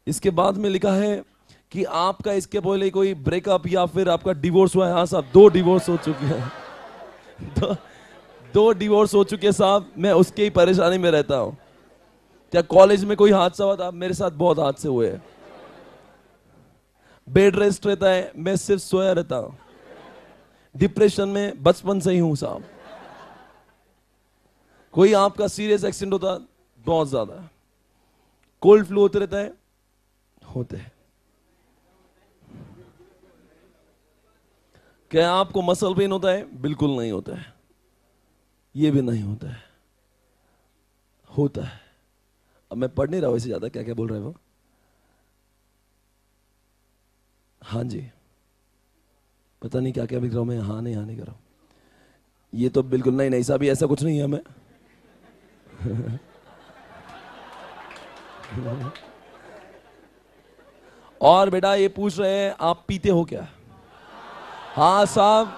A: इसके बाद में लिखा है कि आपका इसके पहले कोई ब्रेकअप या फिर आपका डिवोर्स हुआ है? हाँ साहब, 2 डिवोर्स हो चुके हैं। दो डिवोर्स हो चुके साहब, मैं उसके ही परेशानी में रहता हूं। क्या कॉलेज में कोई हादसा हुआ था? मेरे साथ बहुत हादसे हुए हैं। बेड रेस्ट रहता है, मैं सिर्फ सोया रहता हूं। डिप्रेशन में बचपन से ही हूं साहब। कोई आपका सीरियस एक्सीडेंट होता? बहुत ज्यादा। कोल्ड फ्लू होते रहता है? होते हैं। क्या आपको मसल पेन होता है? बिल्कुल नहीं होता है। ये भी नहीं होता है। होता है। अब मैं पढ़ नहीं रहा हूं इसे ज्यादा, क्या क्या बोल रहे हैं वो। हाँ जी, पता नहीं क्या क्या लिख रहा हूं मैं। हाँ नहीं कर रहा हूं। ये तो बिल्कुल नहीं साहब, ऐसा कुछ नहीं है मैं। और बेटा ये पूछ रहे हैं आप पीते हो क्या? हाँ साहब,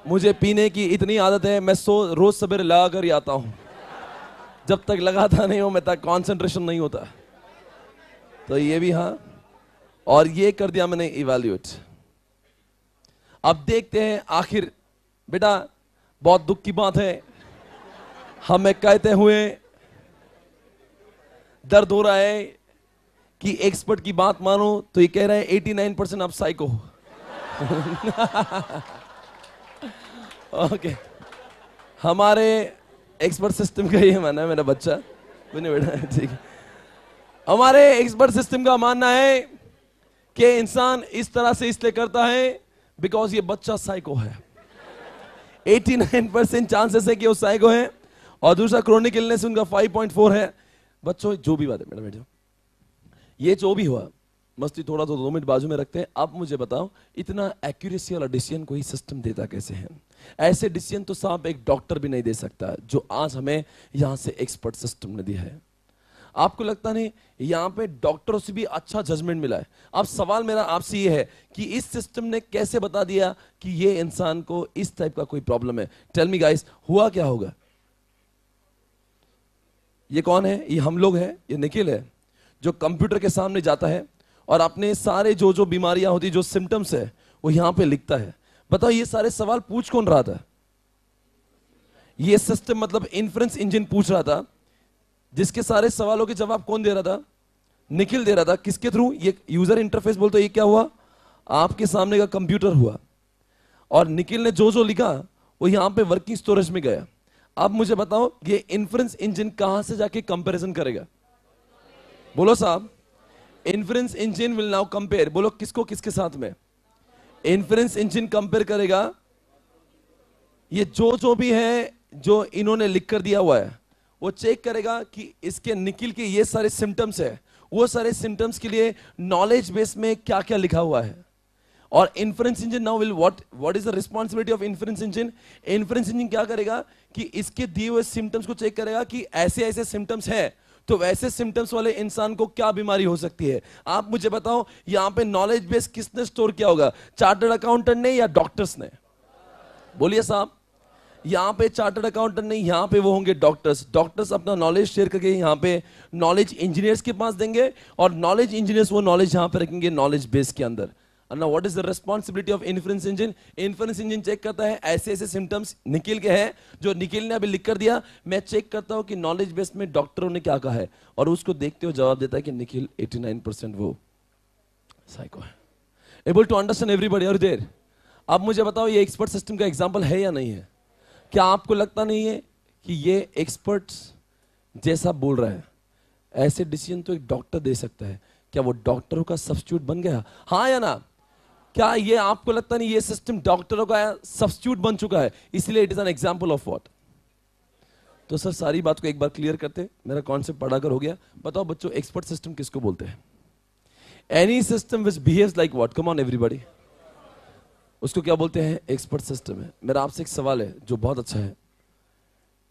A: मुझे पीने की इतनी आदत है, मैं रोज सवेरे लगा कर ही आता हूं। जब तक लगाता नहीं हूं मैं तक कंसंट्रेशन नहीं होता। तो ये भी हाँ, और ये कर दिया मैंने इवैल्यूएट। अब देखते हैं आखिर। बेटा बहुत दुख की बात है, हमें कहते हुए दर्द हो रहा है कि एक्सपर्ट की बात मानो तो ये कह रहा है 89% आप साइको हो। ओके, हमारे एक्सपर्ट सिस्टम का ये मानना है, मेरा बच्चा नहीं बेटा, ठीक है। हमारे एक्सपर्ट सिस्टम का मानना है कि इंसान इस तरह से इसलिए करता है बिकॉज ये बच्चा साइको है। 89% चांसेस है कि वो साइको है। और दूसरा क्रोनिक इलनेस उनका 5.4 है। बच्चों जो भी बात है, मैडम बैठो, ये जो भी हुआ मस्ती थोड़ा तो 2 मिनट बाजू में रखते हैं। अब मुझे बताओ, इतना एक्यूरेसी वाला डिसीजन कोई सिस्टम देता कैसे है? ऐसे डिसीजन तो साहब एक डॉक्टर भी नहीं दे सकता, जो आज हमें यहां से एक्सपर्ट सिस्टम ने दिया है। आपको लगता नहीं यहां पे डॉक्टरों से भी अच्छा जजमेंट मिला है? अब सवाल मेरा आपसे ये है कि इस सिस्टम ने कैसे बता दिया कि ये इंसान को इस टाइप का कोई प्रॉब्लम है? टेल मी गाइस, हुआ क्या होगा? ये कौन है? ये हम लोग हैं, ये निखिल है, जो कंप्यूटर के सामने जाता है और अपने सारे जो बीमारियां होती, जो सिम्टम्स है, वो यहां पे लिखता है। बताओ ये सारे सवाल पूछ कौन रहा था? ये सिस्टम मतलब इन्फ्रेंस इंजन पूछ रहा था, जिसके सारे सवालों के जवाब कौन दे रहा था? निखिल दे रहा था। किसके थ्रू? ये यूजर इंटरफेस बोलते, ये क्या हुआ? आपके सामने का कंप्यूटर हुआ, और निखिल ने जो लिखा वो यहां पे वर्किंग स्टोरेज में गया। अब मुझे बताओ ये इन्फ्रेंस इंजन कहां से जाके कंपैरिजन करेगा? बोलो साहब। Inference engine will now compare, बोलो किसको किसके साथ में? इन्फ्रेंस इंजन कंपेयर करेगा ये जो भी है, जो इन्होंने लिख कर दिया हुआ है, वो चेक करेगा कि इसके निखिल के ये सारे सिम्टम्स है, वो सारे सिम्टम्स के लिए नॉलेज बेस में क्या क्या लिखा हुआ है, और inference engine now will what is the responsibility of inference engine? Inference engine क्या करेगा कि इसके दिए हुए सिम्टम्स को चेक करेगा कि ऐसे ऐसे सिम्टम्स हैं, तो वैसे सिम्टम्स वाले इंसान को क्या बीमारी हो सकती है। आप मुझे बताओ, यहां पे नॉलेज बेस किसने स्टोर किया होगा? चार्टर्ड अकाउंटेंट ने या डॉक्टर्स ने? बोलिए साहब। यहां पे चार्टर्ड अकाउंटेंट नहीं, यहां पे वो होंगे डॉक्टर्स। डॉक्टर्स अपना नॉलेज शेयर करके यहां पे नॉलेज इंजीनियर्स के पास देंगे, और नॉलेज इंजीनियर्स वो नॉलेज यहां पे रखेंगे नॉलेज बेस के अंदर। ना what is the responsibility of inference engine? Inference engine check करता है ऐसे ऐसे सिम्टम्स निखिल के हैं, जो निखिल ने अभी लिख कर दिया। मैं चेक करता हूं कि नॉलेज बेस में डॉक्टरों ने क्या कहा है, और उसको देखते हुए जवाब देता है कि निखिल 89% वो साइको है। Able to understand everybody are there? अब मुझे बताओ, ये एक्सपर्ट सिस्टम का एग्जाम्पल है या नहीं है? क्या आपको लगता नहीं है कि ये एक्सपर्ट्स जैसा बोल रहा है, ऐसे डिसीजन तो एक डॉक्टर दे सकता है? क्या वो डॉक्टरों का सब्स्टिट्यूट बन गया? हाँ या ना? क्या ये आपको लगता नहीं ये सिस्टम डॉक्टरों का सब्स्टिट्यूट बन चुका है? इसलिए it is an example of what? तो सर सारी बात को एक बार क्लियर करते, मेरा कॉन्सेप्ट पढ़ाकर हो गया। बताओ बच्चों, एक्सपर्ट सिस्टम किसको बोलते हैं? Any system which behaves like what? Come on everybody, उसको क्या बोलते हैं? एक्सपर्ट सिस्टम है। मेरा आपसे एक सवाल है जो बहुत अच्छा है,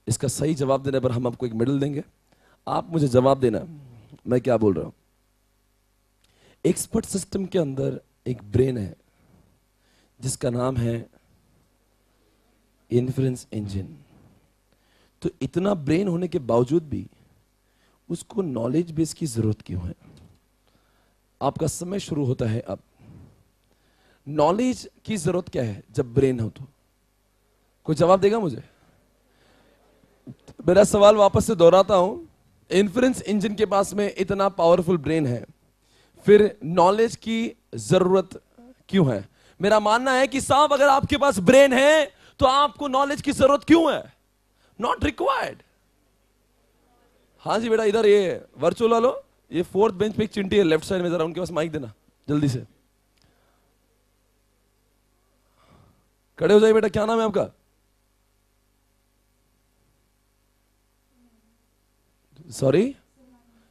A: इसका सही जवाब देने पर हम आपको एक मेडल देंगे। आप मुझे जवाब देना मैं क्या बोल रहा हूं। एक्सपर्ट सिस्टम के अंदर एक ब्रेन है जिसका नाम है इन्फ्रेंस इंजन। तो इतना ब्रेन होने के बावजूद भी उसको नॉलेज बेस की जरूरत क्यों है? आपका समय शुरू होता है अब। नॉलेज की जरूरत क्या है जब ब्रेन हो? तो कोई जवाब देगा मुझे? मेरा सवाल वापस से दोहराता हूं। इन्फ्रेंस इंजन के पास में इतना पावरफुल ब्रेन है, फिर नॉलेज की जरूरत क्यों है? मेरा मानना है कि साहब अगर आपके पास ब्रेन है तो आपको नॉलेज की जरूरत क्यों है? Not required. हाँ जी बेटा, इधर ये वर्चुअल वालों, ये 4th बेंच पे एक चिंटी है लेफ्ट साइड में, जरा उनके पास माइक देना जल्दी से। खड़े हो जाइए बेटा, क्या नाम है आपका? सॉरी,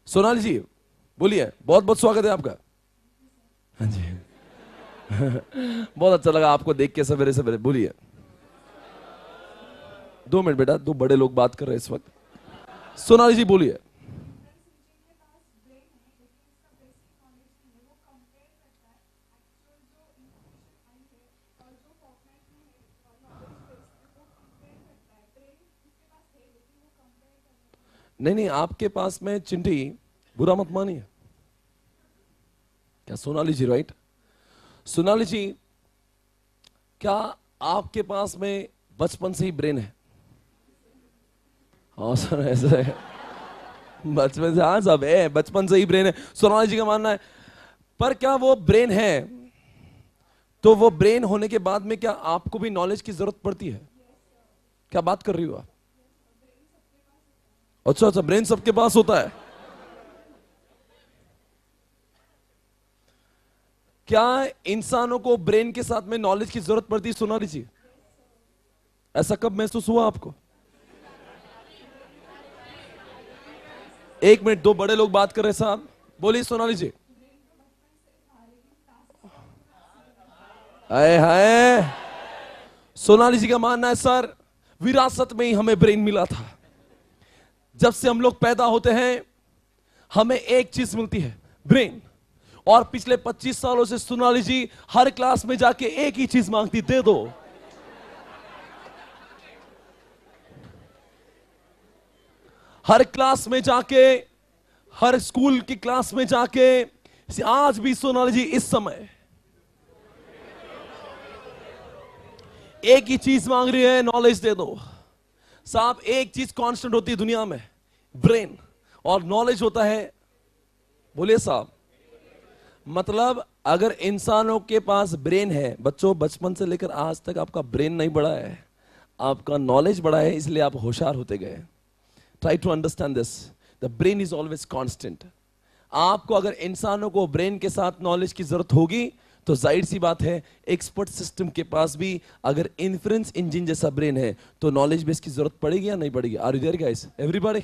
A: सोनाली जी, बोलिए। बहुत बहुत स्वागत है आपका। हाँ जी बहुत अच्छा लगा आपको देख के सवेरे सवेरे। बोलिए। 2 मिनट बेटा, 2 बड़े लोग बात कर रहे हैं इस वक्त। सोनाली जी बोलिए। नहीं नहीं, आपके पास में चिंटी, बुरा मत मानिए। क्या सोनाली जी राइट? सोनाली जी, क्या आपके पास में बचपन से ही ब्रेन है? हाँ सर ऐसा है, बचपन से। हाँ सब है, बचपन से ही ब्रेन है, सोनाली जी का मानना है। पर क्या वो ब्रेन है तो वो ब्रेन होने के बाद में क्या आपको भी नॉलेज की जरूरत पड़ती है? क्या बात कर रही हो आप? अच्छा अच्छा, ब्रेन सबके पास होता है। क्या इंसानों को ब्रेन के साथ में नॉलेज की जरूरत पड़ती है सोनाली जी? ऐसा कब महसूस हुआ आपको? 1 मिनट, 2 बड़े लोग बात कर रहे हैं साहब। बोलिए सोनाली जी। हाय हाय, सोनाली जी का मानना है सर विरासत में ही हमें ब्रेन मिला था। जब से हम लोग पैदा होते हैं हमें एक चीज मिलती है, ब्रेन। और पिछले 25 सालों से सोनाली जी हर क्लास में जाके एक ही चीज मांगती, दे दो। हर क्लास में जाके, हर स्कूल की क्लास में जाके, आज भी सोनाली जी इस समय एक ही चीज मांग रही है, नॉलेज दे दो। साहब एक चीज कांस्टेंट होती है दुनिया में, ब्रेन, और नॉलेज होता है। बोलिए साहब। मतलब अगर इंसानों के पास ब्रेन है, बच्चों बचपन से लेकर आज तक आपका ब्रेन नहीं बढ़ा है, आपका नॉलेज बढ़ा है, इसलिए आप होशियार होते गए। Try to understand this, the brain is always constant. आपको अगर इंसानों को ब्रेन के साथ नॉलेज की जरूरत होगी तो जाहिर सी बात है एक्सपर्ट सिस्टम के पास भी अगर इन्फ्रेंस इंजन जैसा ब्रेन है तो नॉलेज बेस की जरूरत पड़ेगी या नहीं पड़ेगी? Are you there guys everybody?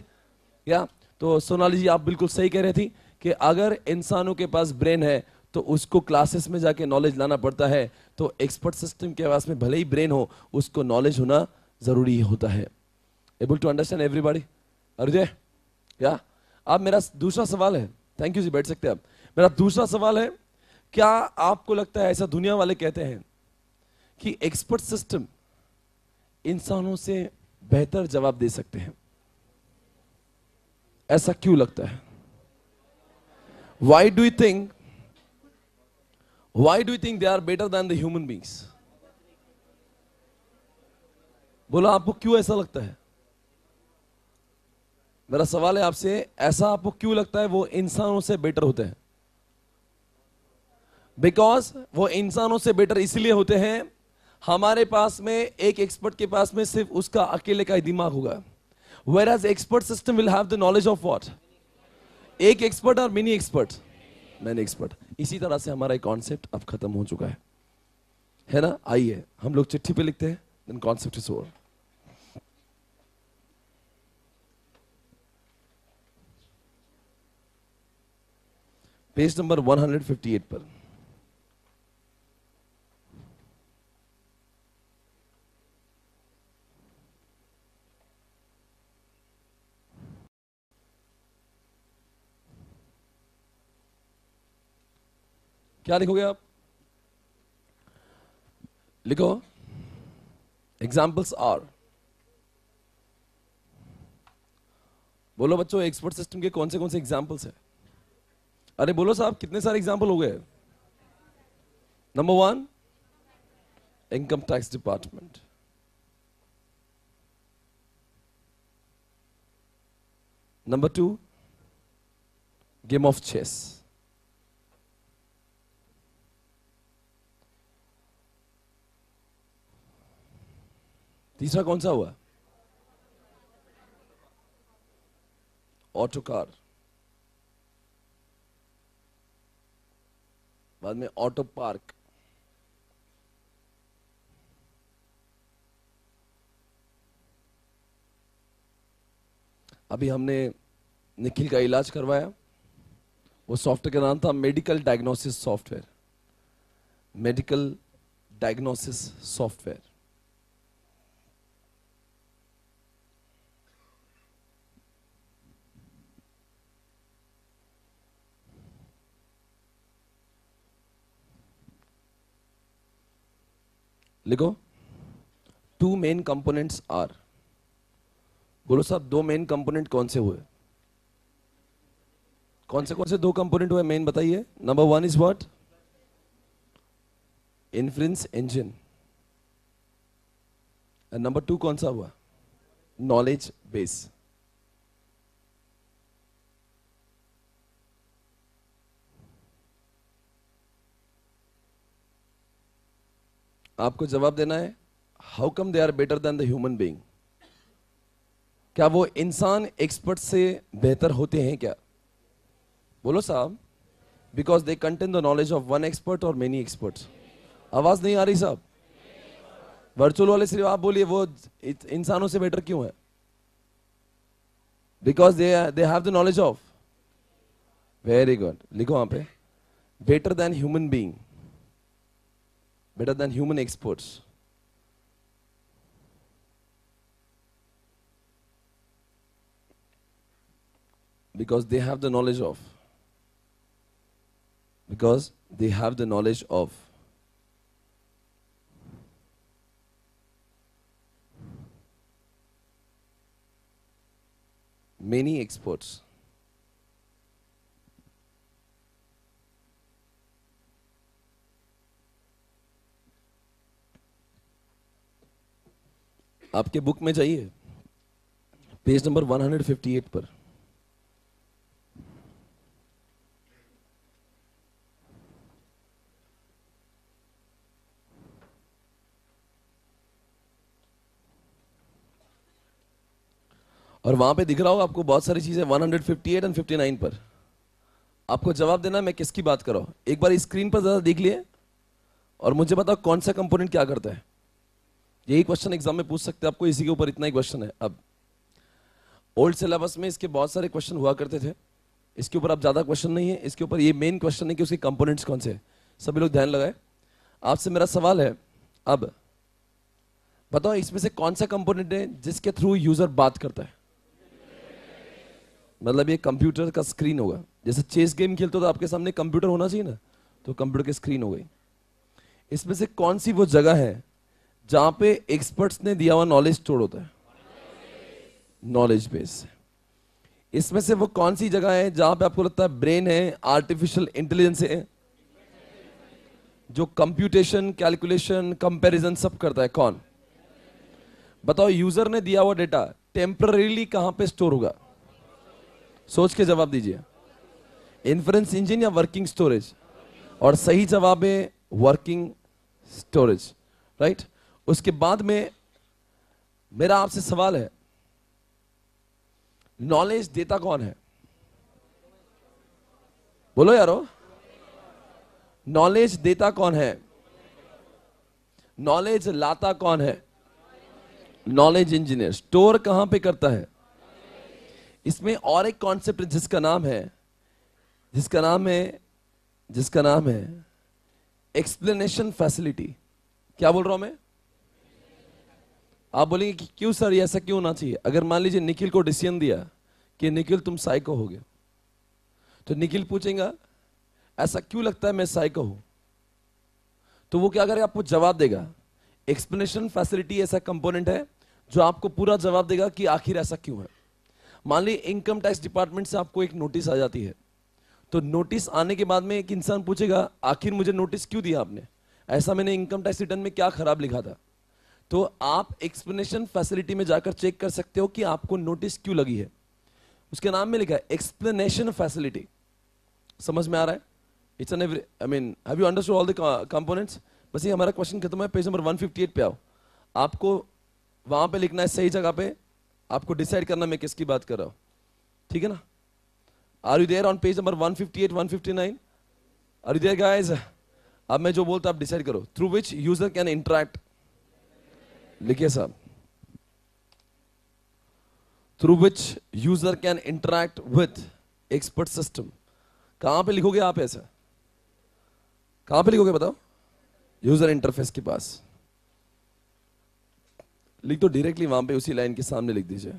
A: या तो सोनाली जी आप बिल्कुल सही कह रही थी कि अगर इंसानों के पास ब्रेन है तो उसको क्लासेस में जाके नॉलेज लाना पड़ता है। तो एक्सपर्ट सिस्टम के पास में भले ही ब्रेन हो, उसको नॉलेज होना जरूरी होता है। Able to understand everybody? अरुजय क्या? अब मेरा दूसरा सवाल है, थैंक यू जी, बैठ सकते हैं आप। मेरा दूसरा सवाल है, क्या आपको लगता है, ऐसा दुनिया वाले कहते हैं कि एक्सपर्ट सिस्टम इंसानों से बेहतर जवाब दे सकते हैं? ऐसा क्यों लगता है? Why do you think they are better than the human beings? बोला, आपको क्यों ऐसा लगता है? मेरा सवाल है आपसे, ऐसा आपको क्यों लगता है वो इंसानों से बेटर होते हैं? बिकॉज वो इंसानों से बेटर इसलिए होते हैं, हमारे पास में एक एक्सपर्ट के पास में सिर्फ उसका अकेले का ही दिमाग होगा, whereas expert system will have the knowledge of what? एक एक्सपर्ट और मिनी एक्सपर्ट, मैंने एक्सपर्ट। इसी तरह से हमारा एक कॉन्सेप्ट अब खत्म हो चुका है ना? आइए हम लोग चिट्ठी पे लिखते हैं, then concept is over. Page number 158 पर क्या लिखोगे आप? लिखो, एग्जाम्पल्स आर। बोलो बच्चों, एक्सपर्ट सिस्टम के कौन से एग्जाम्पल्स है? अरे बोलो साहब, कितने सारे एग्जाम्पल हो गए? Number 1, income tax department. Number 2, game of chess. तीसरा कौन सा हुआ? Auto car. बाद में ऑटो पार्क। अभी हमने निखिल का इलाज करवाया, वो सॉफ्टवेयर का नाम था medical diagnosis software. Medical diagnosis software. लिखो, 2 मेन कंपोनेंट्स आर। बोलो साहब, 2 मेन कंपोनेंट कौन से हुए? कौन से 2 कंपोनेंट हुए मेन, बताइए। Number 1 is what? Inference engine. And number 2 कौन सा हुआ? Knowledge base. आपको जवाब देना है, how come they are better than the human being? क्या वो इंसान एक्सपर्ट से बेहतर होते हैं क्या? बोलो साहब। Because they contain the knowledge of 1 expert और मेनी एक्सपर्ट्स। आवाज नहीं आ रही साहब? वर्चुअल वाले सिर्फ आप बोलिए, वो इंसानों से बेटर क्यों है? Because they have the knowledge of. Very good, लिखो वहां पे, better than human being, better than human experts. Because they have the knowledge of. Because they have the knowledge of. Many experts. आपके book में जाइए, page number 158 पर। और वहां पे दिख रहा होगा आपको बहुत सारी चीजें, 158 एंड 59 पर। आपको जवाब देना मैं किसकी बात कर रहा हूं। एक बार स्क्रीन पर ज्यादा देख लिए और मुझे बताओ कौन सा कंपोनेंट क्या करता है। यही क्वेश्चन एग्जाम में पूछ सकते हैं आपको, इसी के ऊपर इतना ही क्वेश्चन है। अब ओल्ड सिलेबस में इसके बहुत सारे क्वेश्चन हुआ करते थे, इसके ऊपर आप ज्यादा क्वेश्चन नहीं है, इसके ऊपर ये मेन क्वेश्चन है कि उसके कंपोनेंट्स कौन से हैं। सभी लोग ध्यान लगाए। आपसे मेरा सवाल है, अब बताओ इसमें से कौन सा कंपोनेंट है जिसके थ्रू यूजर बात करता है। मतलब ये कंप्यूटर का स्क्रीन होगा, जैसे चेस गेम खेलते हो तो आपके सामने कंप्यूटर होना चाहिए ना, तो कंप्यूटर की स्क्रीन हो गई। इसमें से कौन सी वो जगह है जहां पे एक्सपर्ट्स ने दिया हुआ नॉलेज स्टोर होता है, नॉलेज बेस। इसमें से वो कौन सी जगह है जहां पे आपको लगता है ब्रेन है, आर्टिफिशियल इंटेलिजेंस है, जो कंप्यूटेशन, कैलकुलेशन, कंपैरिजन सब करता है, कौन? बताओ यूजर ने दिया हुआ डेटा टेम्पररीली कहां पे स्टोर होगा? सोच के जवाब दीजिए। इन्फ्रेंस इंजन या वर्किंग स्टोरेज? और सही जवाब है वर्किंग स्टोरेज, राइट। उसके बाद में मेरा आपसे सवाल है, नॉलेज देता कौन है? बोलो यारो, नॉलेज देता कौन है? नॉलेज लाता कौन है? Knowledge engineer. स्टोर कहां पे करता है? इसमें और एक कॉन्सेप्ट जिसका नाम है एक्सप्लेनेशन फैसिलिटी। क्या बोल रहा हूं मैं? आप बोलेंगे कि क्यों सर, ये ऐसा क्यों होना चाहिए? अगर मान लीजिए निखिल को डिसीजन दिया कि निखिल तुम साइको हो गए, तो निखिल पूछेगा ऐसा क्यों लगता है मैं साइको हूं, तो वो क्या करेगा? आपको जवाब देगा। एक्सप्लेनेशन फैसिलिटी ऐसा कंपोनेंट है जो आपको पूरा जवाब देगा कि आखिर ऐसा क्यों है। मान ली इनकम टैक्स डिपार्टमेंट से आपको एक नोटिस आ जाती है, तो नोटिस आने के बाद में एक इंसान पूछेगा आखिर मुझे नोटिस क्यों दिया आपने, ऐसा मैंने इनकम टैक्स रिटर्न में क्या खराब लिखा था। तो आप एक्सप्लेनेशन फैसिलिटी में जाकर चेक कर सकते हो कि आपको नोटिस क्यों लगी है। उसके नाम में लिखा है एक्सप्लेनेशन फैसिलिटी। समझ में आ रहा है? It's an every, I mean have you understood all the components? बस ये हमारा क्वेश्चन खत्म है। पेज नंबर 158 पे आओ। आपको वहां पे लिखना है सही जगह पे, आपको डिसाइड करना मैं किसकी बात कर रहा हूं, ठीक है ना? Are you there on page number 158, 159? Are you there guys? अब मैं जो बोलता आप डिसाइड करो। Through which user can interact, लिखिए साहब। Through which user can interact with expert system. कहां पे लिखोगे आप ऐसा? कहां पे लिखोगे बताओ? यूजर इंटरफेस के पास लिख दो डायरेक्टली, वहां पे उसी लाइन के सामने लिख दीजिए।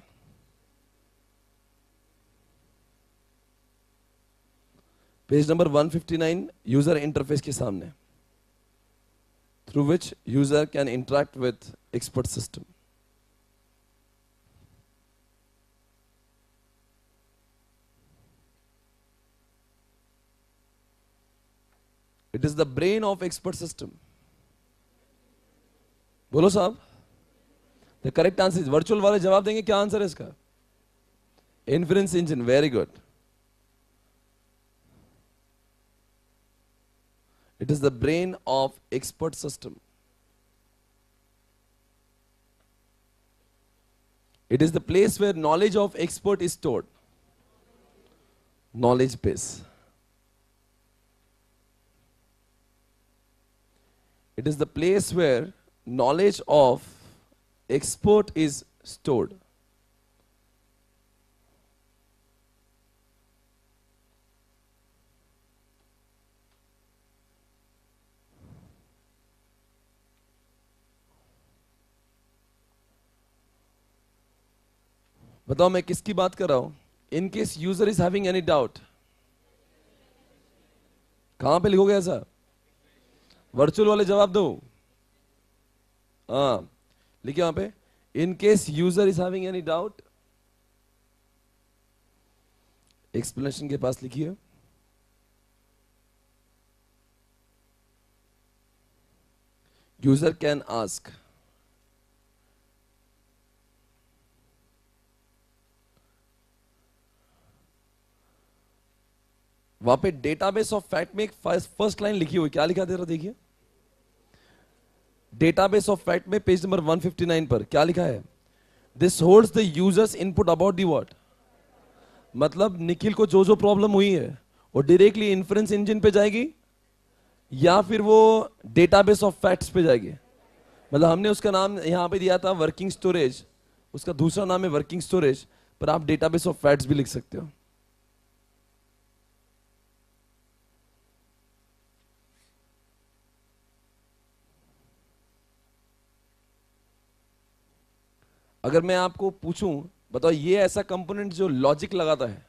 A: पेज नंबर 159, यूजर इंटरफेस के सामने। Through which user can interact with expert system. It is the brain of expert system. बोलो साहब। The correct answer is, virtual वाले जवाब देंगे क्या आंसर है इसका? Inference engine. Very good. It is the brain of expert system. It is the place where knowledge of expert is stored. Knowledge base. It is the place where knowledge of expert is stored. बताओ मैं किसकी बात कर रहा हूं? In case user is having any doubt, कहां पे लिखोगे ऐसा? वर्चुअल वाले जवाब दो। हाँ, लिखिए वहां पे, in case user is having any doubt, explanation के पास लिखिए। User can ask. वहां पे डेटाबेस ऑफ फैक्ट में एक फर्स्ट लाइन लिखी हुई, क्या लिखा दे रहा देखिए। डेटाबेस ऑफ फैक्ट में पेज नंबर 159 पर क्या लिखा है? This holds the users input about the what. मतलब निखिल को जो जो प्रॉब्लम हुई है वो डायरेक्टली इन्फ्रेंस इंजन पे जाएगी या फिर वो डेटाबेस ऑफ फैक्ट्स पे जाएगी। मतलब हमने उसका नाम यहां पे दिया था वर्किंग स्टोरेज, उसका दूसरा नाम है वर्किंग स्टोरेज, पर आप डेटाबेस ऑफ फैक्ट्स भी लिख सकते हो। अगर मैं आपको पूछूं, बताओ ये ऐसा कंपोनेंट जो लॉजिक लगाता है,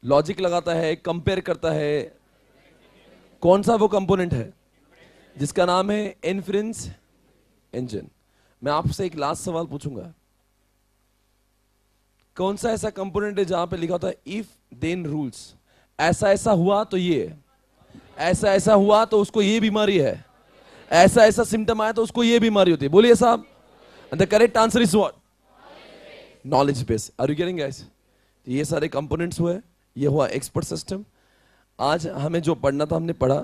A: लॉजिक लगाता है, कंपेयर करता है, कौन सा वो कंपोनेंट है? जिसका नाम है इन्फ्रेंस इंजन। मैं आपसे एक लास्ट सवाल पूछूंगा, कौन सा ऐसा कंपोनेंट है जहां पे लिखा होता है इफ देन रूल्स, ऐसा ऐसा हुआ तो ये, ऐसा ऐसा हुआ तो उसको ये बीमारी है, ऐसा ऐसा सिम्टम आया तो उसको ये बीमारी होती है? बोलिए साहब। And the correct answer is what? Knowledge base. Are you getting guys? ये सारे कंपोनेंट्स हुए, ये हुआ एक्सपर्ट सिस्टम। आज हमें जो पढ़ना था हमने पढ़ा।